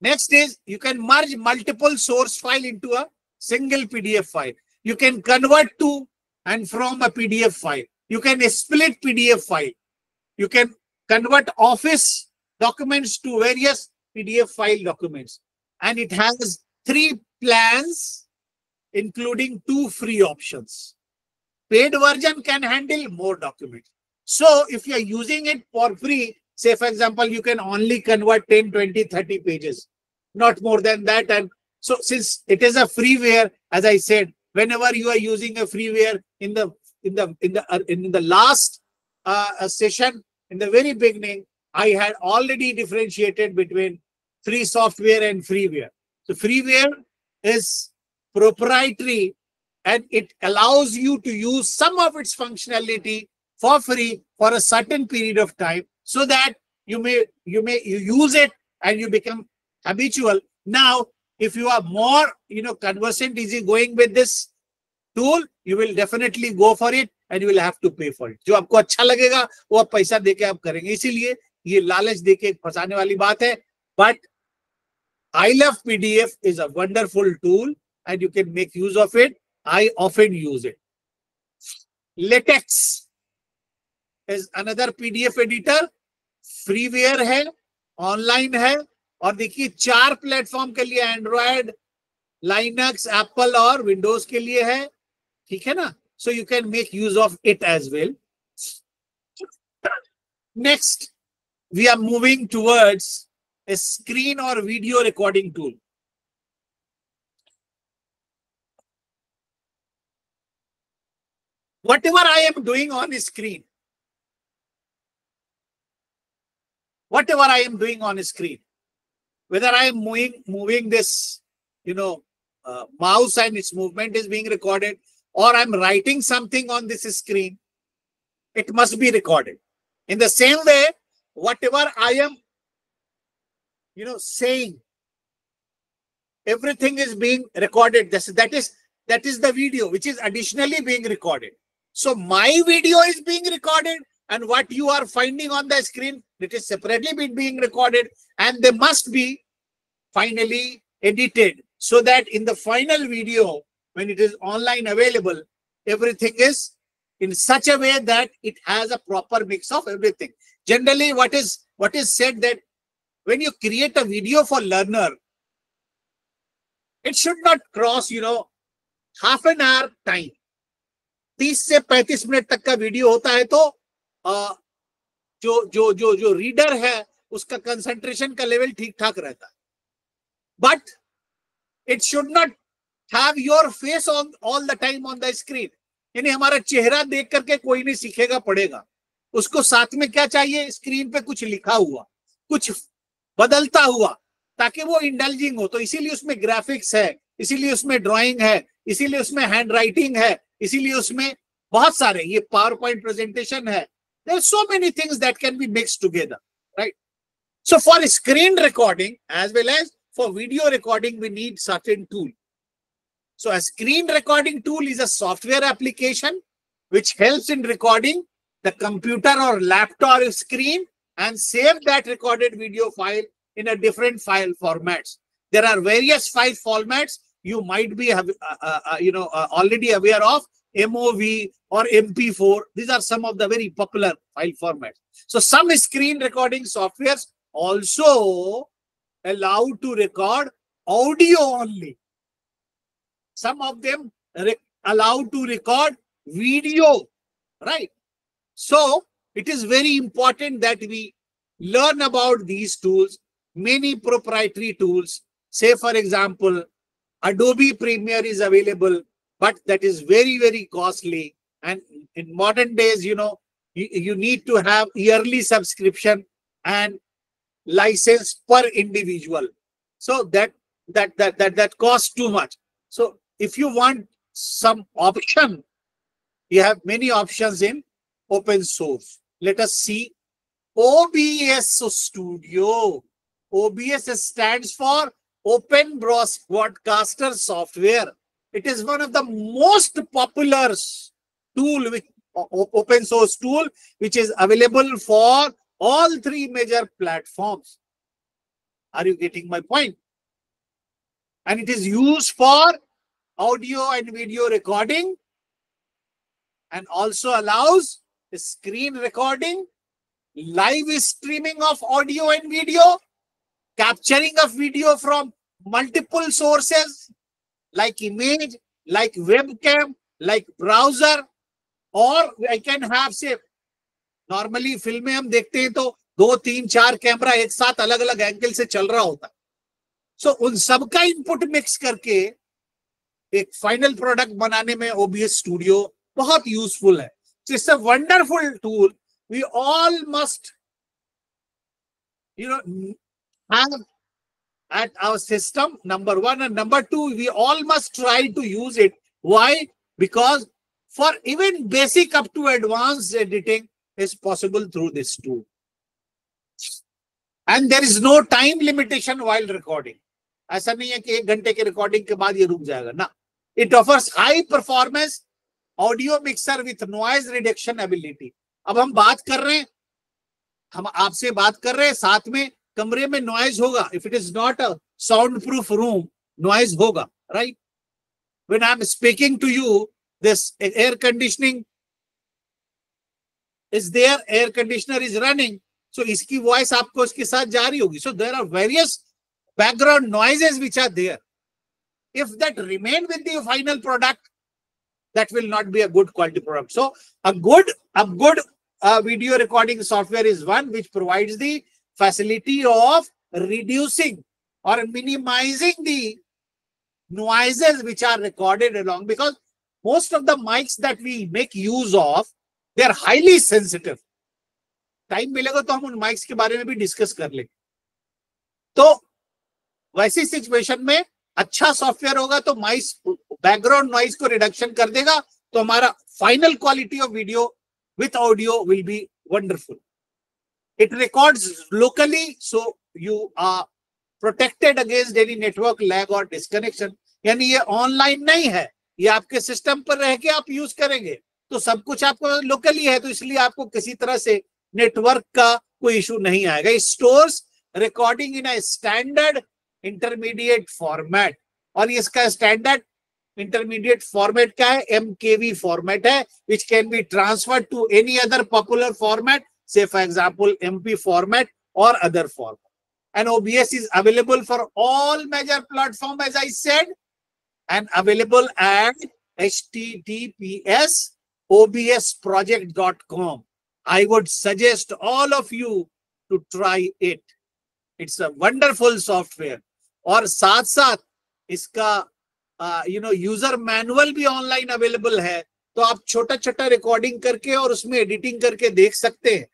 Next is you can merge multiple source file into a single PDF file. You can convert to and from a PDF file. You can split PDF file. You can convert Office documents to various PDF file documents. And it has 3 plans, including 2 free options. Paid version can handle more documents. So if you are using it for free, say for example, you can only convert 10, 20, 30 pages, not more than that. And so since it is a freeware, as I said, whenever you are using a freeware in the last session, in the very beginning, I had already differentiated between free software and freeware. So freeware is proprietary and it allows you to use some of its functionality for free for a certain period of time so that you use it and you become habitual. Now, if you are more, conversant, easy going with this tool, you will definitely go for it and you will have to pay for it. जो आपको अच्छा लगेगा वो आप पैसा देके आप करेंगे. इसीलिए ये लालच देके फंसाने वाली बात है. But I Love PDF is a wonderful tool and you can make use of it. I often use it. LaTeX is another PDF editor. Freeware है, ऑनलाइन है और देखिए 4 प्लेटफॉर्म के लिए, एंड्रॉयड, लाइनक्स, एप्पल और विंडोज के लिए है. ठीक है ना? So you can make use of it as well. Next we are moving towards a screen or video recording tool. Whatever I am doing on a screen, whether I am moving this, mouse and its movement is being recorded, or I'm writing something on this screen, it must be recorded. In the same way, whatever I am saying, everything is being recorded. That is the video which is additionally being recorded. So my video is being recorded and what you are finding on the screen, it is separately being recorded and they must be finally edited so that in the final video, when it is online available, everything is in such a way that it has a proper mix of everything. Generally, what is said that when you create a video for learner, it should not cross, half an hour time. 30 से 35 minute तक का video होता है तो जो reader है उसका concentration का लेवल ठीक ठाक रहता है. But it should not have your face on all the time on the screen. यानी हमारा चेहरा देख करके कोई नहीं सीखेगा पड़ेगा. उसको साथ में क्या चाहिए? स्क्रीन पे कुछ लिखा हुआ, कुछ बदलता हुआ, ताकि वो इंडल्जिंग हो. तो इसीलिए उसमें ग्राफिक्स है, इसीलिए उसमें ड्राइंग है, इसीलिए उसमें हैंड राइटिंग है, इसीलिए उसमें बहुत सारे, ये पावर पॉइंट प्रेजेंटेशन है. There are so many things that can be mixed together, right? So for screen recording as well as for video recording, we need certain tool. So a screen recording tool is a software application which helps in recording the computer or laptop screen and save that recorded video file in a different file formats. There are various file formats you might be already aware of. MOV or MP4. These are some of the very popular file formats. So some screen recording softwares also allow to record audio only. Some of them allow to record video, right? So it is very important that we learn about these tools. Many proprietary tools, say for example, Adobe Premiere is available, but that is very, very costly. And in modern days, you need to have yearly subscription and license per individual. So that costs too much. So if you want some option, you have many options in open source. Let us see OBS Studio. OBS stands for Open Broadcaster Software. It is one of the most popular tool, open source tool, which is available for all three major platforms. Are you getting my point? And it is used for audio and video recording, and also allows screen recording, live streaming of audio and video, capturing of video from multiple sources like image, like webcam, like browser, or I can have, say, normally फिल्में हम देखते हैं तो 2, 3, 4 camera एक साथ अलग अलग angle से चल रहा होता है. सो उन सबका इनपुट मिक्स करके एक फाइनल प्रोडक्ट बनाने में OBS स्टूडियो बहुत यूजफुल है. It's a wonderful tool. We all must have at our system, number one, and number two, we all must try to use it. Why? Because for even basic up to advanced editing is possible through this tool. And there is no time limitation while recording. ऐसा नहीं है कि 1 घंटे के recording के बाद ये रुक जाएगा ना. It offers high performance audio mixer with noise reduction ability. अब हम बात कर रहे हैं, हम आपसे बात कर रहे हैं, साथ में कमरे में नॉइज होगा. If it is not a sound proof room, noise होगा, right? When I am speaking to you, this air conditioning is there, air conditioner is running, so इसकी वॉइस आपको इसके साथ जा रही होगी. So there are various background noises which are there. If that remain with the final product, that will not be a good quality product. So a good video recording software is one which provides the facility of reducing or minimizing the noises which are recorded along, because most of the mics that we make use of, they are highly sensitive. Time मिलेगा तो हम उन mics के बारे में भी discuss कर लेंगे. तो वैसी सिचुएशन में अच्छा सॉफ्टवेयर होगा तो माइस बैकग्राउंड नॉइज को रिडक्शन कर देगा, तो हमारा final quality of video with audio will be wonderful. It records locally, so you are protected against any network lag और डिस्कनेक्शन. यानी ये ऑनलाइन नहीं है, ये आपके सिस्टम पर रह के आप यूज करेंगे, तो सब कुछ आपको लोकली है, तो इसलिए आपको किसी तरह से नेटवर्क का कोई इशू नहीं आएगा. Stores recording in a standard intermediate format, और इसका स्टैंडर्ड इंटरमीडिएट फॉर्मेट क्या है? MKV फॉर्मेट है, which can be transferred to any other popular format, say for example MP format or other format. And OBS is available for all major platforms, as I said, and available at https://obsproject.com. I would suggest all of you to try it. It's a wonderful software. और साथ साथ इसका user manual भी online available है, तो आप छोटा छोटा रिकॉर्डिंग करके और उसमें एडिटिंग करके देख सकते हैं.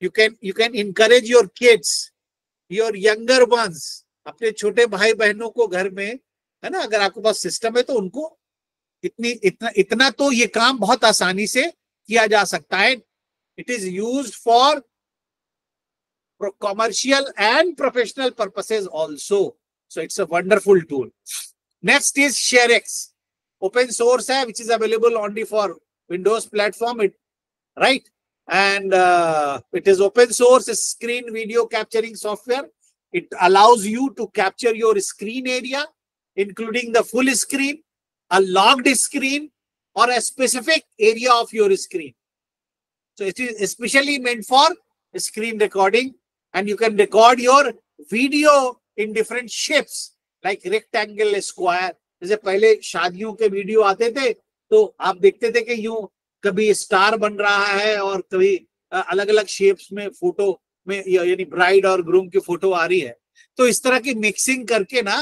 You can encourage your kids, your younger once, अपने छोटे भाई बहनों को घर में, है ना, अगर आपके पास सिस्टम है तो उनको इतना तो ये काम बहुत आसानी से किया जा सकता है. It is used for commercial and professional purposes also. So it's a wonderful tool. Next is ShareX. Open source hai, which is available only for Windows platform, right? And it is open source screen video capturing software. It allows you to capture your screen area, including the full screen, a logged screen, or a specific area of your screen. So it is especially meant for screen recording. And you can record your video in different shapes, like rectangle, square. जैसे पहले शादियों के video आते थे तो आप देखते थे कि यूं कभी स्टार बन रहा है और कभी अलग अलग शेप्स में फोटो में, यानी ब्राइड और ग्रूम की फोटो आ रही है. तो इस तरह की मिक्सिंग करके ना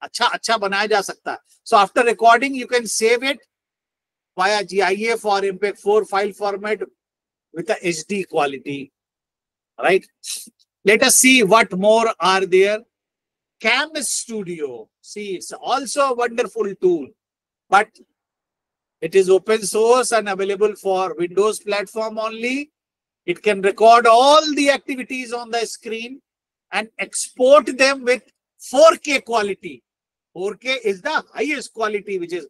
अच्छा बनाया जा सकता है. So after recording, you can save it via GIF or MP4 file format with a HD quality. Right? Let us see what more are there. Cam Studio. See, it's also a wonderful tool, but It is open source and available for Windows platform only. It can record all the activities on the screen and export them with 4K quality. 4K is the highest quality, which is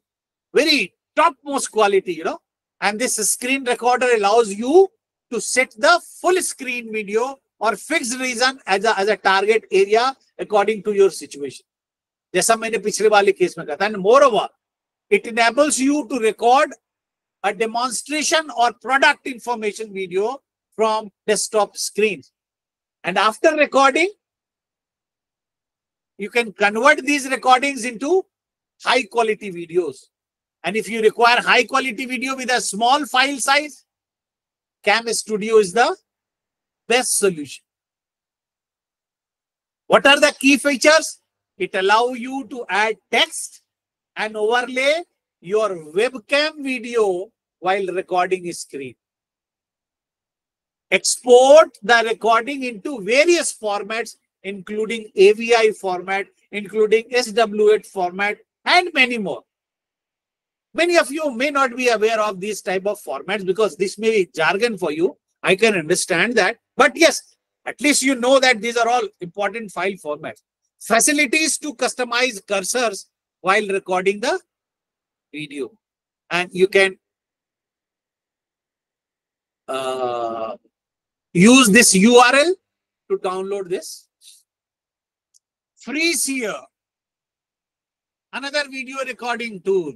very topmost quality, you know. And this screen recorder allows you to set the full screen video or fixed region as a target area according to your situation. जैसा मैंने पिछले वाले case में कहा था. And moreover, it enables you to record a demonstration or product information video from desktop screens. And after recording, you can convert these recordings into high quality videos. And if you require high quality video with a small file size, Cam Studio is the best solution. What are the key features? It allows you to add text and overlay your webcam video while recording a screen. Export the recording into various formats, including AVI format, including SWF format, and many more. Many of you may not be aware of these type of formats because this may be jargon for you. I can understand that. But yes, at least you know that these are all important file formats. Facilities to customize cursors while recording the video. And you can use this URL to download this. FreeSeer, another video recording tool.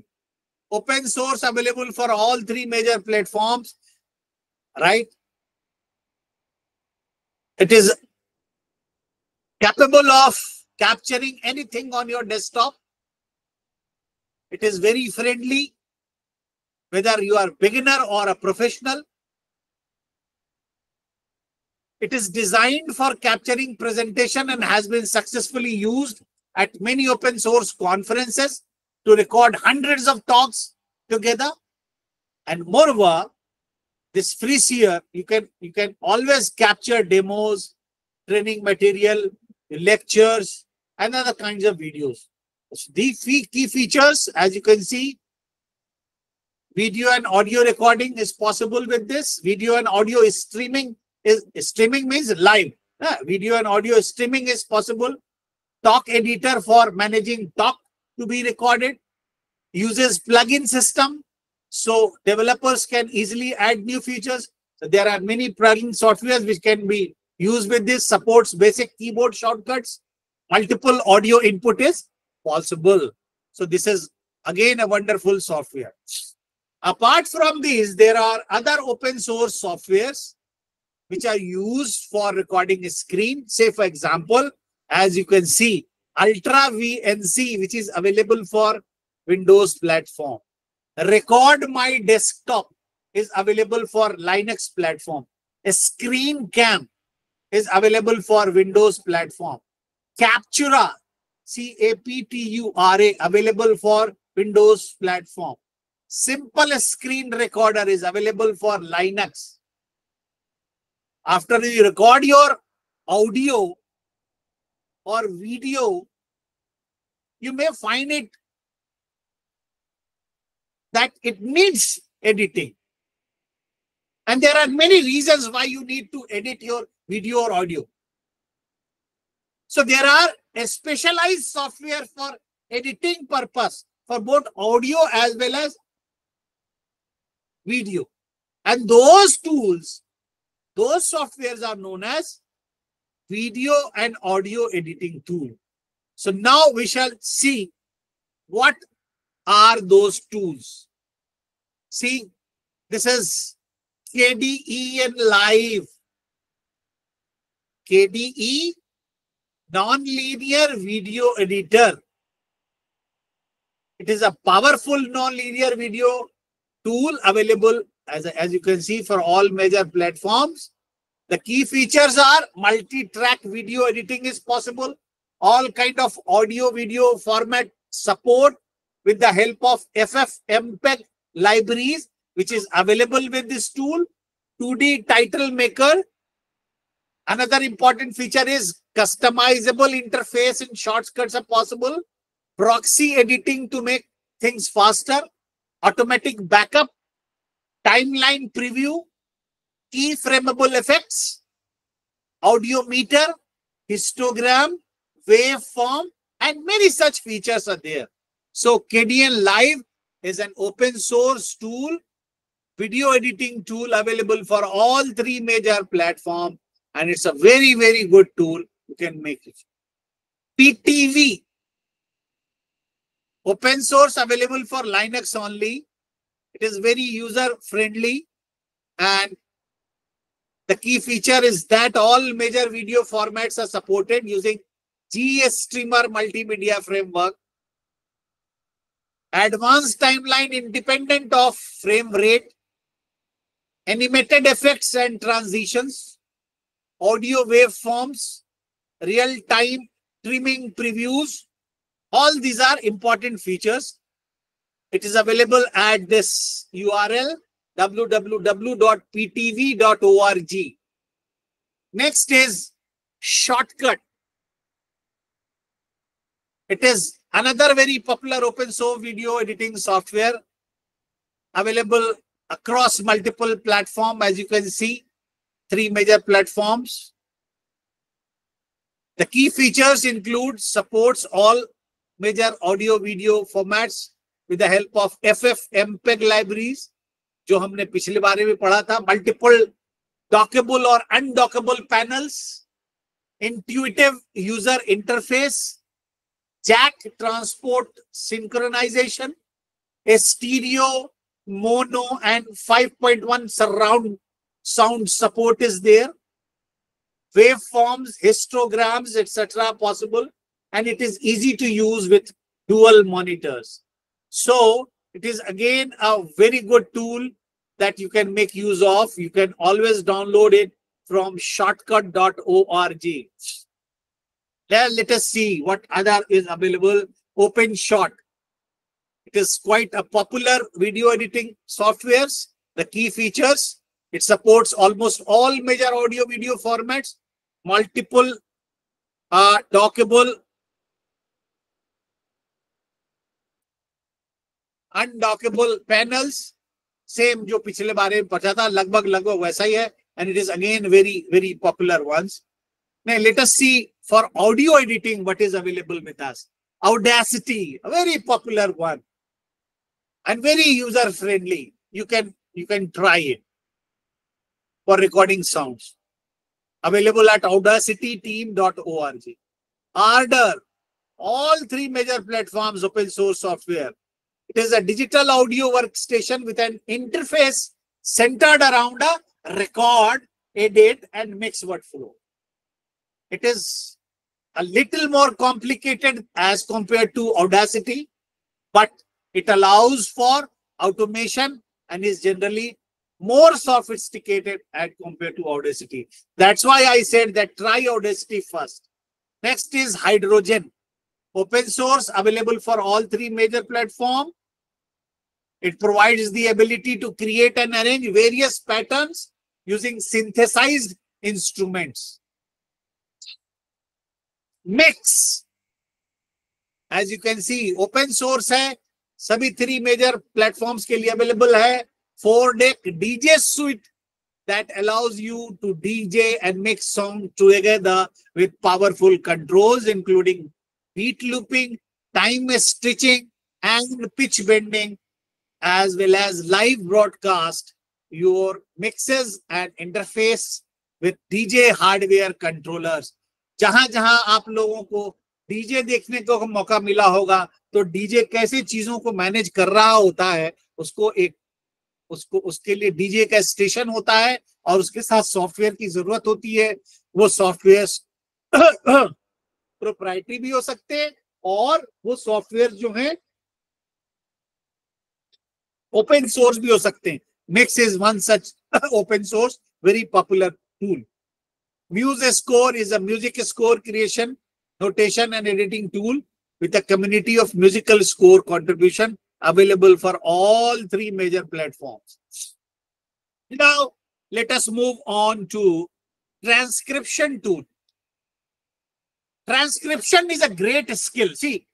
Open source, available for all 3 major platforms, right? It is capable of capturing anything on your desktop. It is very friendly, whether you are a beginner or a professional. It is designed for capturing presentation and has been successfully used at many open source conferences to record hundreds of talks together. And moreover, this FreeSeer, you can always capture demos, training material, lectures, and other kinds of videos. So the key features, as you can see, video and audio recording is possible with this. Video and audio is streaming. Streaming means live. Video and audio streaming is possible. Talk editor for managing talk to be recorded. Uses plugin system, so developers can easily add new features. So there are many plugin softwares which can be used with this. Supports basic keyboard shortcuts. Multiple audio input is possible. So this is again a wonderful software. Apart from these, there are other open source softwares which are used for recording a screen. Say for example, as you can see, Ultra VNC, which is available for Windows platform. Record My Desktop is available for Linux platform. A Screen Cam is available for Windows platform. Captura, CAPTURA, available for Windows platform. Simple Screen Recorder is available for Linux. After you record your audio or video, you may find it that it needs editing. And there are many reasons why you need to edit your video or audio. So there are a specialized software for editing purpose for both audio as well as video. And those tools, those softwares are known as video and audio editing tool. So now we shall see what are those tools. See, this is KDE Live. KDE Non-Linear Video Editor. It is a powerful non-linear video tool available, as you can see, for all major platforms. The key features are multi-track video editing is possible. All kind of audio video format support with the help of FFmpeg libraries, which is available with this tool. 2D title maker. Another important feature is customizable interface and shortcuts are possible. Proxy editing to make things faster. automatic backup, timeline preview, keyframeable effects, audio meter, histogram, waveform, and many such features are there. So KDN Live is an open source tool, video editing tool available for all three major platforms, and it's a very, very good tool. You can make it. PTV, open source, available for Linux only. It is very user friendly, and the key feature is that all major video formats are supported using GStreamer multimedia framework. Advanced timeline independent of frame rate, animated effects and transitions, audio waveforms, real-time trimming previews. All these are important features. It is available at this URL, www.ptv.org. Next is Shortcut. It is another very popular open source video editing software available across multiple platforms. As you can see, three major platforms. The key features include supports all major audio video formats with the help of FFmpeg libraries, जो हमने पिछले बारे में पढ़ा था, multiple dockable or undockable panels, intuitive user interface, jack transport synchronization, a stereo, mono, and 5.1 surround sound support is there. Waveforms, histograms, etc. possible, and it is easy to use with dual monitors. So it is again a very good tool that you can make use of. You can always download it from shortcut.org. Let us see what other is available. OpenShot. It is quite a popular video editing softwares. The key features: it supports almost all major audio video formats, multiple dockable, undockable panels. Same जो पिछले बारे में पढ़ा था, लगभग वैसा ही है, and it is again very popular ones. Now let us see for audio editing what is available with us. Audacity, a very popular one and very user friendly. You can try it for recording sounds. Available at audacityteam.org. Ardor, all three major platforms, open source software. It is a digital audio workstation with an interface centered around a record, edit, and mix workflow. It is a little more complicated as compared to Audacity, but it allows for automation and is generally more sophisticated as compared to Audacity. That's why I said that try Audacity first. Next is Hydrogen. Open source, available for all three major platforms. It provides the ability to create and arrange various patterns using synthesized instruments. Mix, as you can see, open source है, सभी three major platforms के लिए available है. 4-deck DJ suite that allows you to DJ and mix songs together with powerful controls, including beat looping, time stitching, and pitch bending, as well as live broadcast your mixes and interface with DJ hardware controllers. जहां आप लोगों को DJ देखने को मौका मिला होगा, तो डीजे कैसे चीजों को मैनेज कर रहा होता है, उसके लिए डीजे का स्टेशन होता है और उसके साथ सॉफ्टवेयर की जरूरत होती है. वो सॉफ्टवेयर प्रोप्राइटरी भी हो सकते हैं और वो सॉफ्टवेयर जो है ओपन सोर्स भी हो सकते हैं. Mix is one such open source, very popular tool. MuseScore is a music score creation, notation, and editing tool with a community of musical score contribution available for all three major platforms. Now, let us move on to transcription tool. Transcription is a great skill. See,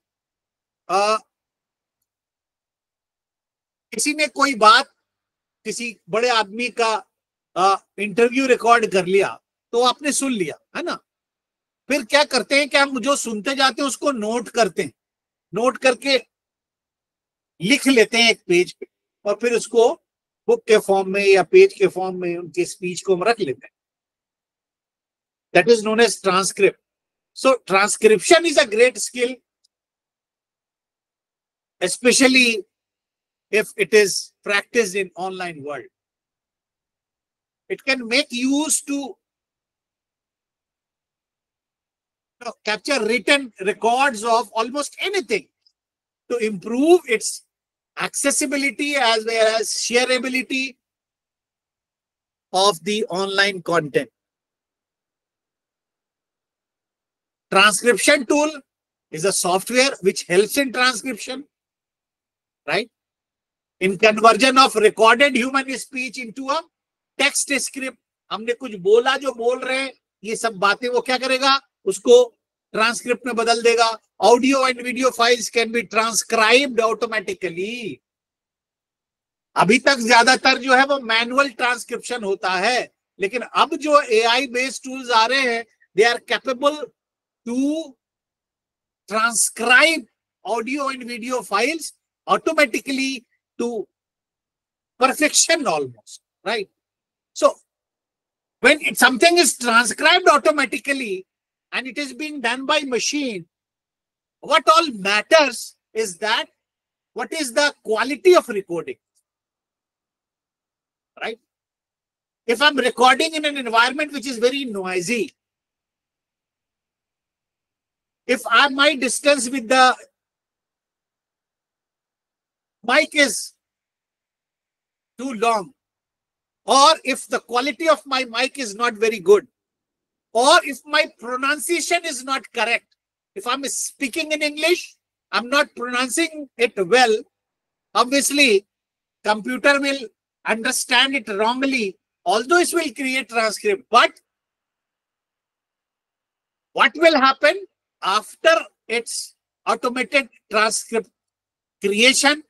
किसी ने कोई बात किसी बड़े आदमी का interview record कर लिया तो आपने सुन लिया, है ना। फिर क्या करते हैं कि हम जो सुनते जाते हैं उसको नोट करते हैं, नोट करके लिख लेते हैं एक पेज पे, और फिर उसको बुक के फॉर्म में या पेज के फॉर्म में उनके स्पीच को हम रख लेते हैं। That is known as transcript. So transcription is a great skill, especially if it is practiced in online world. It can make use to capture written records of almost anything to improve its accessibility as well as shareability of the online content. Transcription tool is a software which helps in transcription, right? In conversion of recorded human speech into a text script. हमने कुछ बोला, जो बोल रहे हैं ये सब बातें वो क्या करेगा, उसको ट्रांसक्रिप्ट में बदल देगा. Audio and video files can be transcribed automatically. अभी तक ज्यादातर जो है वो मैनुअल ट्रांसक्रिप्शन होता है, लेकिन अब जो एआई बेस्ड टूल्स आ रहे हैं, they are capable to transcribe audio and video files automatically to perfection almost, right? So when something is transcribed automatically and it is being done by machine, what all matters is that what is the quality of recording, right? If I'm recording in an environment which is very noisy, if my distance with the mic is too long, or if the quality of my mic is not very good, or if my pronunciation is not correct, if I'm speaking in English, I'm not pronouncing it well, obviously computer will understand it wrongly, although it will create transcript. But what will happen after its automated transcript creation?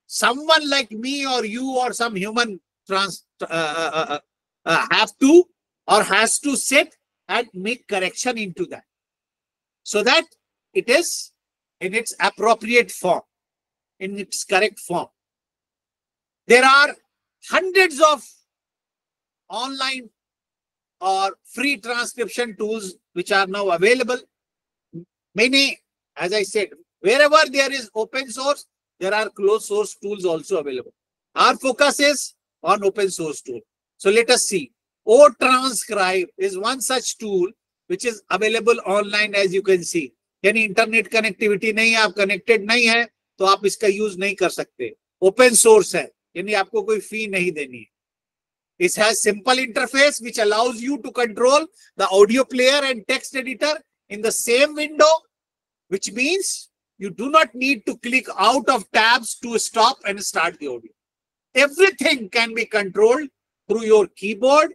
Someone like me or you or some human have to or has to sit and make correction into that, so that it is in its appropriate form, in its correct form. There are hundreds of online or free transcription tools which are now available. Many, as I said, wherever there is open source, there are closed source tools also available. Our focus is on open source tool. So let us see. O-Transcribe is one such tool which is available online, as you can see. यानी internet connectivity नहीं है, आप connected नहीं है तो आप इसका use नहीं कर सकते. ओपन सोर्स है, यानी आपको कोई फी नहीं देनी है. It has simple interface which allows you to control the audio player and text editor in the same window, which means you do not need to click out of tabs to stop and start the audio. Everything can be controlled through your keyboard,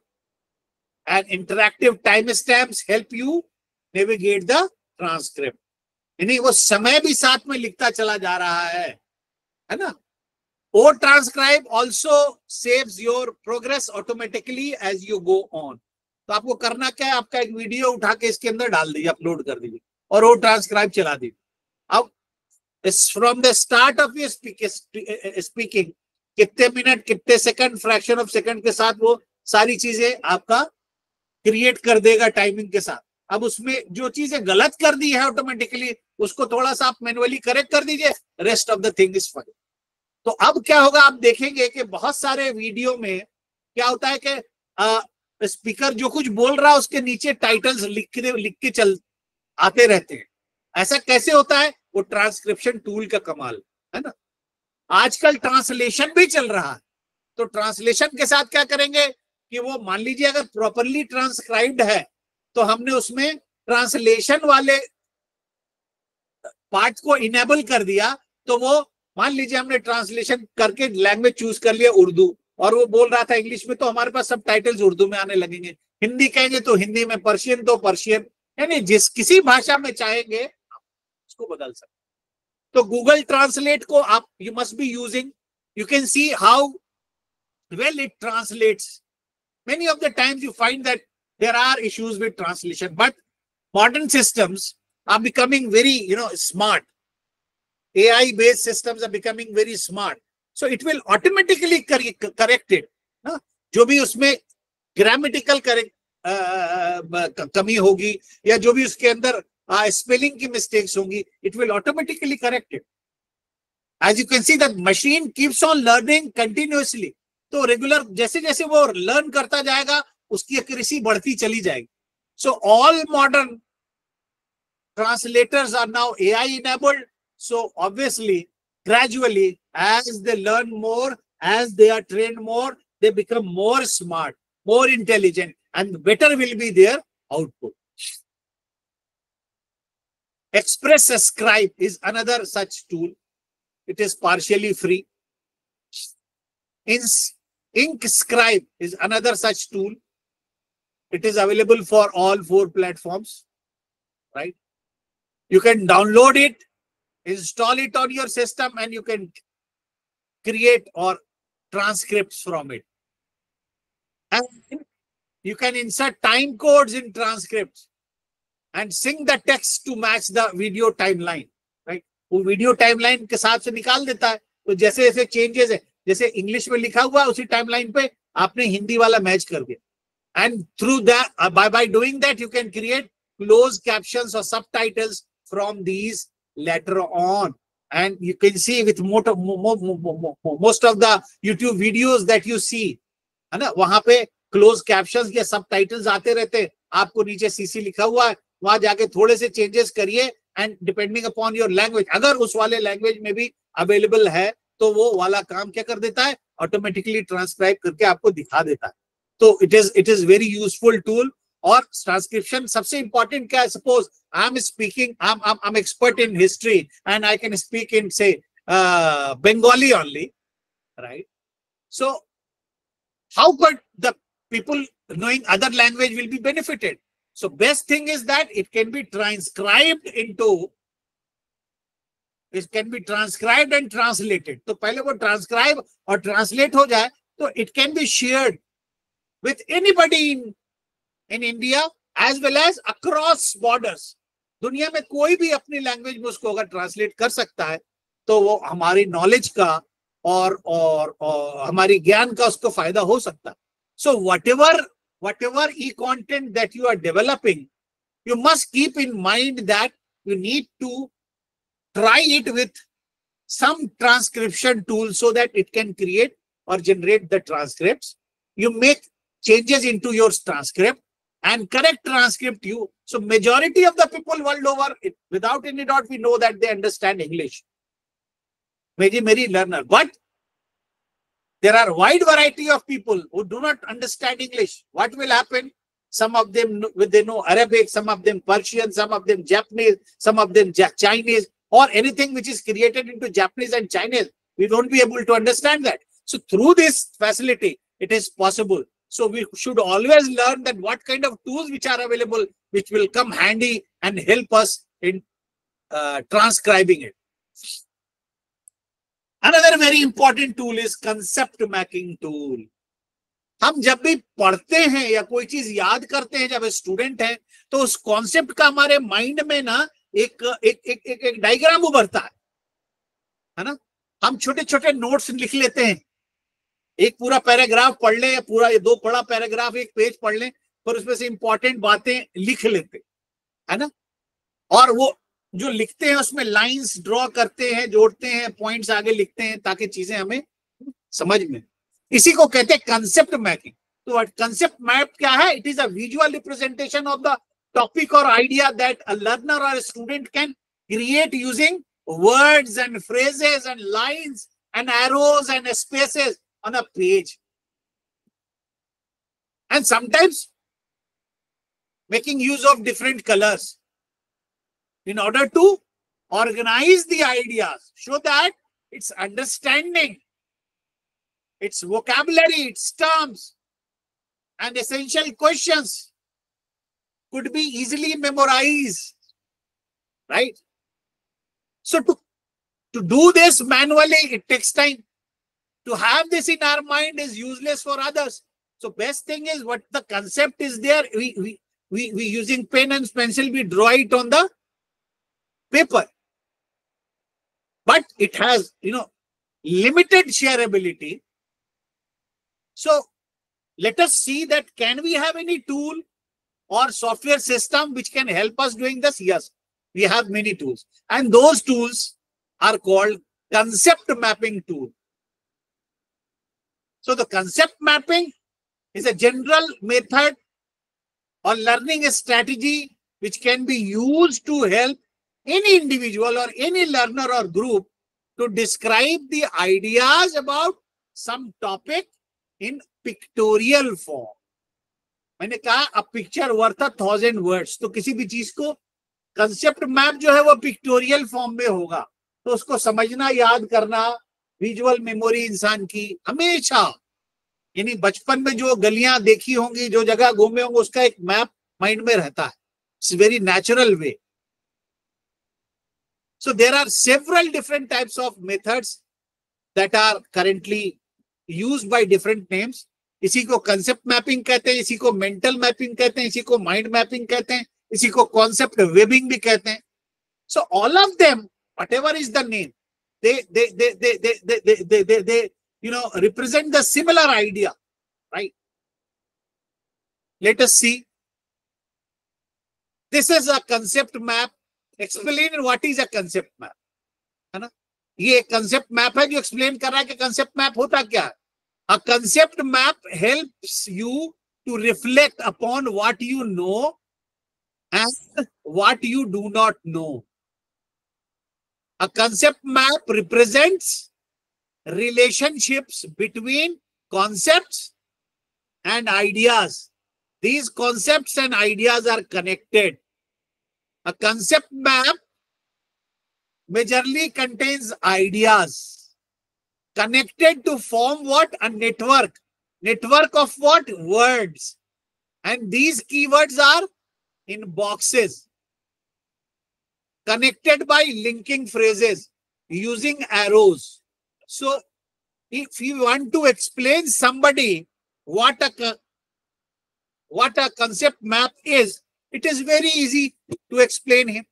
and interactive timestamps help you navigate the transcript. यानी वो समय भी साथ में लिखता चला जा रहा है ना. O-Transcribe also saves your progress automatically as you go on. तो आपको करना क्या है, आपका एक वीडियो उठा के इसके अंदर डाल दीजिए, अपलोड कर दीजिए और O-Transcribe चला दीजिए. अब from the start of your speaking, कितने मिनट, कितने सेकंड, फ्रैक्शन ऑफ सेकंड के साथ वो सारी चीजें आपका क्रिएट कर देगा टाइमिंग के साथ. अब उसमें जो चीजें गलत कर दी है ऑटोमेटिकली, उसको थोड़ा सा आप मैनुअली करेक्ट कर दीजिए, rest of the thing is fine. तो अब क्या होगा, आप देखेंगे कि बहुत सारे वीडियो में क्या होता है कि स्पीकर जो कुछ बोल रहा है उसके नीचे टाइटल्स लिख के चल आते रहते हैं. ऐसा कैसे होता है? वो ट्रांसक्रिप्शन टूल का कमाल है ना. आजकल ट्रांसलेशन भी चल रहा है, तो ट्रांसलेशन के साथ क्या करेंगे कि वो मान लीजिए अगर प्रॉपरली ट्रांसक्राइब्ड है तो हमने उसमें ट्रांसलेशन वाले पार्ट को इनेबल कर दिया. तो वो मान लीजिए हमने ट्रांसलेशन करके लैंग्वेज चूज कर लिया उर्दू, और वो बोल रहा था इंग्लिश में, तो हमारे पास सब टाइटल्स उर्दू में आने लगेंगे. हिंदी कहेंगे तो हिंदी में, पर्शियन तो पर्शियन, यानी जिस किसी भाषा में चाहेंगे उसको बदल सकते. तो गूगल ट्रांसलेट को आप, you must be using You can see how well it translates. Many of the times you find that there are issues with translation, but modern systems are becoming very, smart. AI-based systems are becoming very smart. So it will automatically correct it. जो भी उसमें grammatical correct कमी होगी या जो भी उसके अंदर spelling की mistakes होंगी, it will automatically correct it. As you can see, that machine keeps on learning continuously. तो रेगुलर जैसे जैसे वो लर्न करता जाएगा उसकी एक्यूरेसी बढ़ती चली जाएगी. So all modern translators are now AI enabled. So obviously, gradually, as they learn more, as they are trained more, they become more smart, more intelligent, and better will be their output. Express Scribe is another such tool. It is partially free. Ink Scribe is another such tool. It is available for all 4 platforms, right? You can download it, install it on your system, and you can create or transcripts from it. And you can insert time codes in transcripts and sync the text to match the video timeline, right? वो video timeline के साथ से निकाल देता है. तो जैसे जैसे चेंजेस है, जैसे इंग्लिश में लिखा हुआ उसी टाइमलाइन पे आपने हिंदी वाला मैच कर दिया. And through that, by doing that, you can create closed captions or subtitles from these later on. And you can see with most of the YouTube videos that you see, है ना, वहां पे closed captions या subtitles आते रहते हैं. आपको नीचे CC लिखा हुआ है, वहां जाके थोड़े से changes करिए, and depending upon your language, अगर उस वाले language में भी available है तो वो वाला काम क्या कर देता है, automatically transcribe करके आपको दिखा देता है. So it is very useful tool. और transcription सबसे important क्या है? Suppose I'm speaking, I'm expert in history and I can speak in say Bengali only, right? So how could the people knowing other language will be benefited? So best thing is that it can be transcribed into, it can be transcribed and translated. तो पहले वो transcribe और translate हो जाए तो it can be shared with anybody in India as well as across borders. दुनिया में कोई भी अपनी लैंग्वेज में उसको अगर ट्रांसलेट कर सकता है तो वो हमारी नॉलेज का और हमारी ज्ञान का उसको फायदा हो सकता है. So whatever e-content that you are developing, you must keep in mind that you need to try it with some transcription tool so that it can create or generate the transcripts. You make changes into your transcript and correct transcript you. So majority of the people world over, without any doubt, we know that they understand English. Very learner. But there are wide variety of people who do not understand English. What will happen? Some of them, they know Arabic, some of them Persian, some of them Japanese, some of them Chinese, or anything which is created into Japanese and Chinese. We won't be able to understand that. So through this facility, it is possible. So we should always learn that what kind of tools which are available, which will come handy and help us in transcribing it. Another very important tool is concept making tool. हम जब भी पढ़ते हैं या कोई चीज याद करते हैं जब स्टूडेंट हैं तो उस कॉन्सेप्ट का हमारे माइंड में ना एक डायग्राम उभरता है ना. हम छोटे छोटे नोट्स लिख लेते हैं, एक पूरा पैराग्राफ पढ़ ले या पूरा 2 पढ़ा पैराग्राफ एक पेज पढ़ ले, पर उसमें से इंपॉर्टेंट बातें लिख लेते है ना. और वो जो लिखते हैं उसमें लाइंस ड्रॉ करते हैं, जोड़ते हैं, पॉइंट्स आगे लिखते हैं ताकि चीजें हमें समझ में. इसी को कहते हैं कंसेप्ट मैपिंग. तो कंसेप्ट मैप क्या है? It is a visual representation of the topic और आइडिया दैट अ लर्नर और student can create using words and phrases and lines and arrows and spaces on a page, and sometimes making use of different colors in order to organize the ideas, show that its understanding, its vocabulary, its terms and essential questions could be easily memorized, right? So to do this manually, it takes time. to have this in our mind is useless for others. So best thing is what the concept is there. We using pen and pencil, we draw it on the paper. But it has, limited shareability. So let us see that can we have any tool or software system which can help us doing this? Yes, we have many tools. And those tools are called concept mapping tool. So the concept mapping is a general method or learning strategy which can be used to help any individual or any learner or group to describe the ideas about some topic in pictorial form. मैंने कहा a picture worth 1,000 words. तो किसी भी चीज को concept map जो है वो pictorial form में होगा, तो उसको समझना, याद करना, विजुअल मेमोरी इंसान की हमेशा, यानी बचपन में जो गलियां देखी होंगी, जो जगह घूमे होंगे, उसका एक मैप माइंड में रहता है. It's very natural way. So there are several different types of methods that are currently used by different names. इसी को concept mapping कहते हैं, इसी को mental mapping कहते हैं, इसी को mind mapping कहते हैं, इसी को concept webbing भी कहते हैं. So all of them, whatever is the name, they represent the similar idea, right? Let us see. This is a concept map. Explain what is a concept map, है ना? ये एक concept map है जो explain कर रहा है कि concept map होता क्या है. A concept map helps you to reflect upon what you know and what you do not know. A concept map represents relationships between concepts and ideas. These concepts and ideas are connected. A concept map majorly contains ideas connected to form what? A network. Network of what? Words. And these keywords are in boxes, connected by linking phrases using arrows. So if you want to explain somebody what a concept map is, it is very easy to explain him.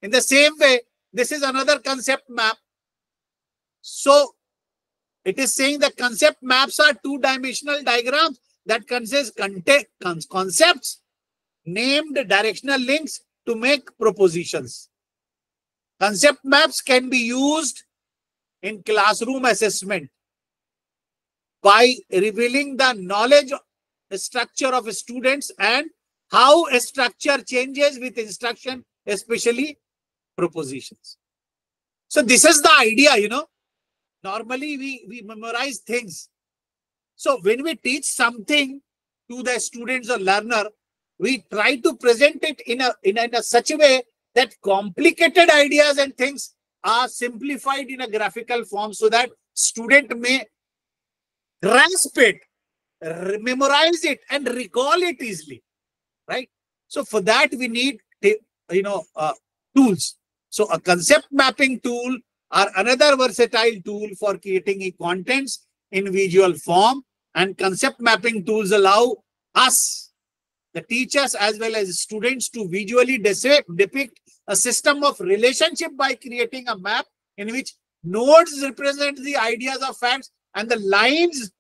In the same way, this is another concept map. So it is saying that concept maps are two-dimensional diagrams that consist concepts named directional links to make propositions. Concept maps can be used in classroom assessment by revealing the knowledge structure of students and how a structure changes with instruction, especially propositions. So this is the idea, Normally we memorize things. So when we teach something to the students or learner, we try to present it in a such a way that complicated ideas and things are simplified in a graphical form so that student may grasp it, memorize it, and recall it easily, right? So for that we need, tools. So a concept mapping tool or another versatile tool for creating contents in visual form, and concept mapping tools allow us, the teachers as well as students, to visually depict a system of relationship by creating a map in which nodes represent the ideas of facts and the lines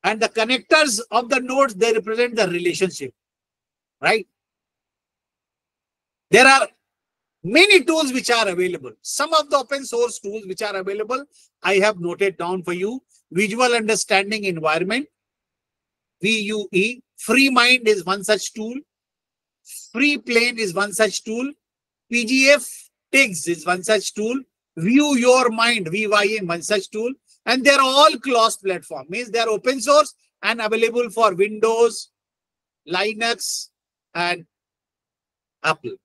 and the connectors of the nodes, they represent the relationship, right? There are many tools which are available. Some of the open source tools which are available, I have noted down for you. Visual Understanding Environment, VUE. FreeMind is one such tool. FreePlane is one such tool. PGF Tigs is one such tool. View Your Mind, VYM, one such tool. And they're all closed platform. Means they're open source and available for Windows, Linux, and Apple.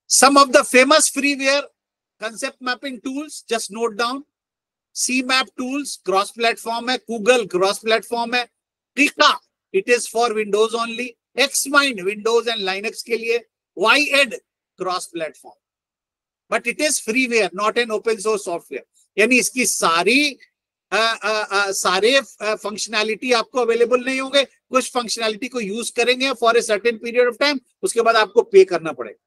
Some of the famous freeware concept mapping tools, just note down. CMap tools, cross-platform hai. Google, cross-platform hai. Pika, it is for Windows only. Xmind, Windows and Linux ke liye. YEd, cross-platform. But it is freeware, not an open source software. यानी इसकी सारी सारे functionality आपको available नहीं होंगे, कुछ functionality को use करेंगे for a certain period of time, उसके बाद आपको पे करना पड़ेगा।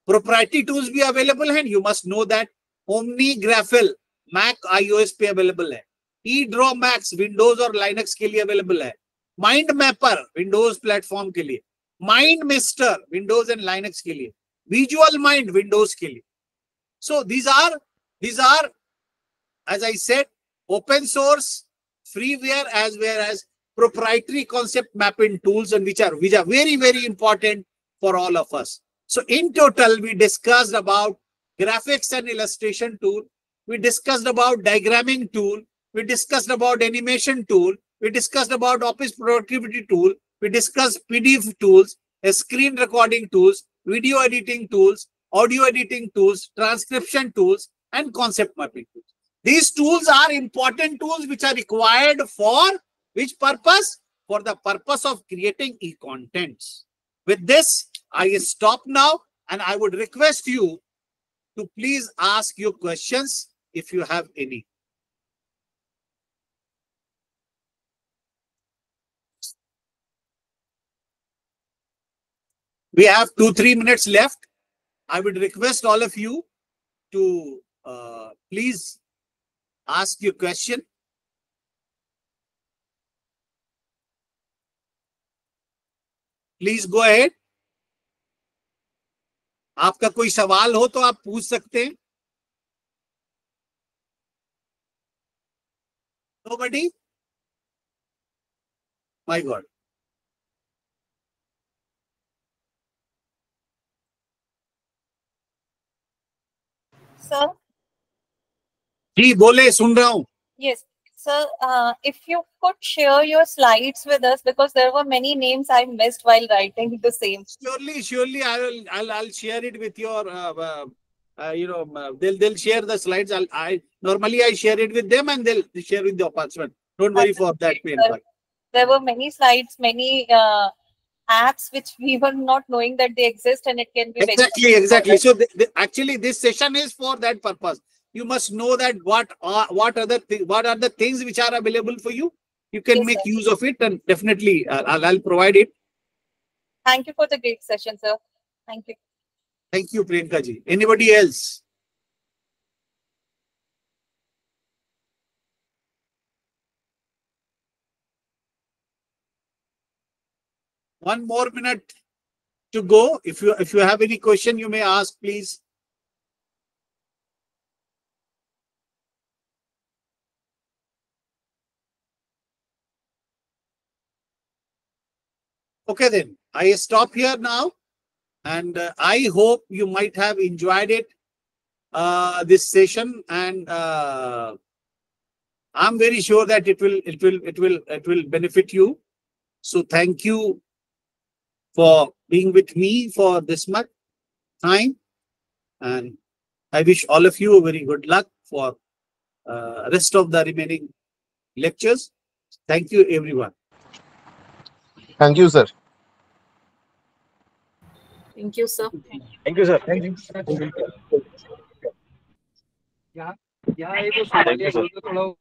प्रोप्राइटरी टूल्स भी अवेलेबल हैं, you must know that. OmniGraffle Mac iOS पे अवेलेबल है, ई ड्रॉ मैक्स विंडोज और लाइनक्स के लिए अवेलेबल है, माइंड मैपर विंडोज प्लेटफॉर्म के लिए, mind mister Windows and Linux के लिए, विजुअल माइंड विंडोज के लिए। So these are, as I said, open source, freeware, as well as proprietary concept mapping tools, and which are very, very important for all of us. So in total, we discussed about graphics and illustration tool. We discussed about diagramming tool. We discussed about animation tool. We discussed about office productivity tool. We discussed PDF tools, screen recording tools, video editing tools, audio editing tools, transcription tools, and concept mapping tools. These tools are important tools which are required for which purpose? For the purpose of creating e-contents. With this, I stop now, and I would request you to please ask your questions if you have any. We have 2-3 minutes left. I would request all of you to please ask your question. Please go ahead. आपका कोई सवाल हो तो आप पूछ सकते हैं. Nobody? My God. Sir? जी बोले, सुन रहा हूँ. Yes. Sir, if you could share your slides with us, because there were many names I missed while writing the same. Surely, I'll share it with your, they'll share the slides. Normally I share it with them, and they'll share with the apartment. Don't worry for that. There were many slides, many apps which we were not knowing that they exist, and it can be exactly. So actually, this session is for that purpose. You must know that what are the things which are available for you. You can make use of it, and definitely I'll provide it. Thank you for the great session, sir. Thank you. Thank you, Priyanka ji. Anybody else? One more minute to go. If you have any question, you may ask, please. Okay, then I stop here now, and I hope you might have enjoyed it, this session, and I'm very sure that it will benefit you. So thank you for being with me for this much time, and I wish all of you a very good luck for rest of the remaining lectures. Thank you, everyone. Thank you, sir. Thank you, sir. Thank you, sir. Thank you. Thank you, sir.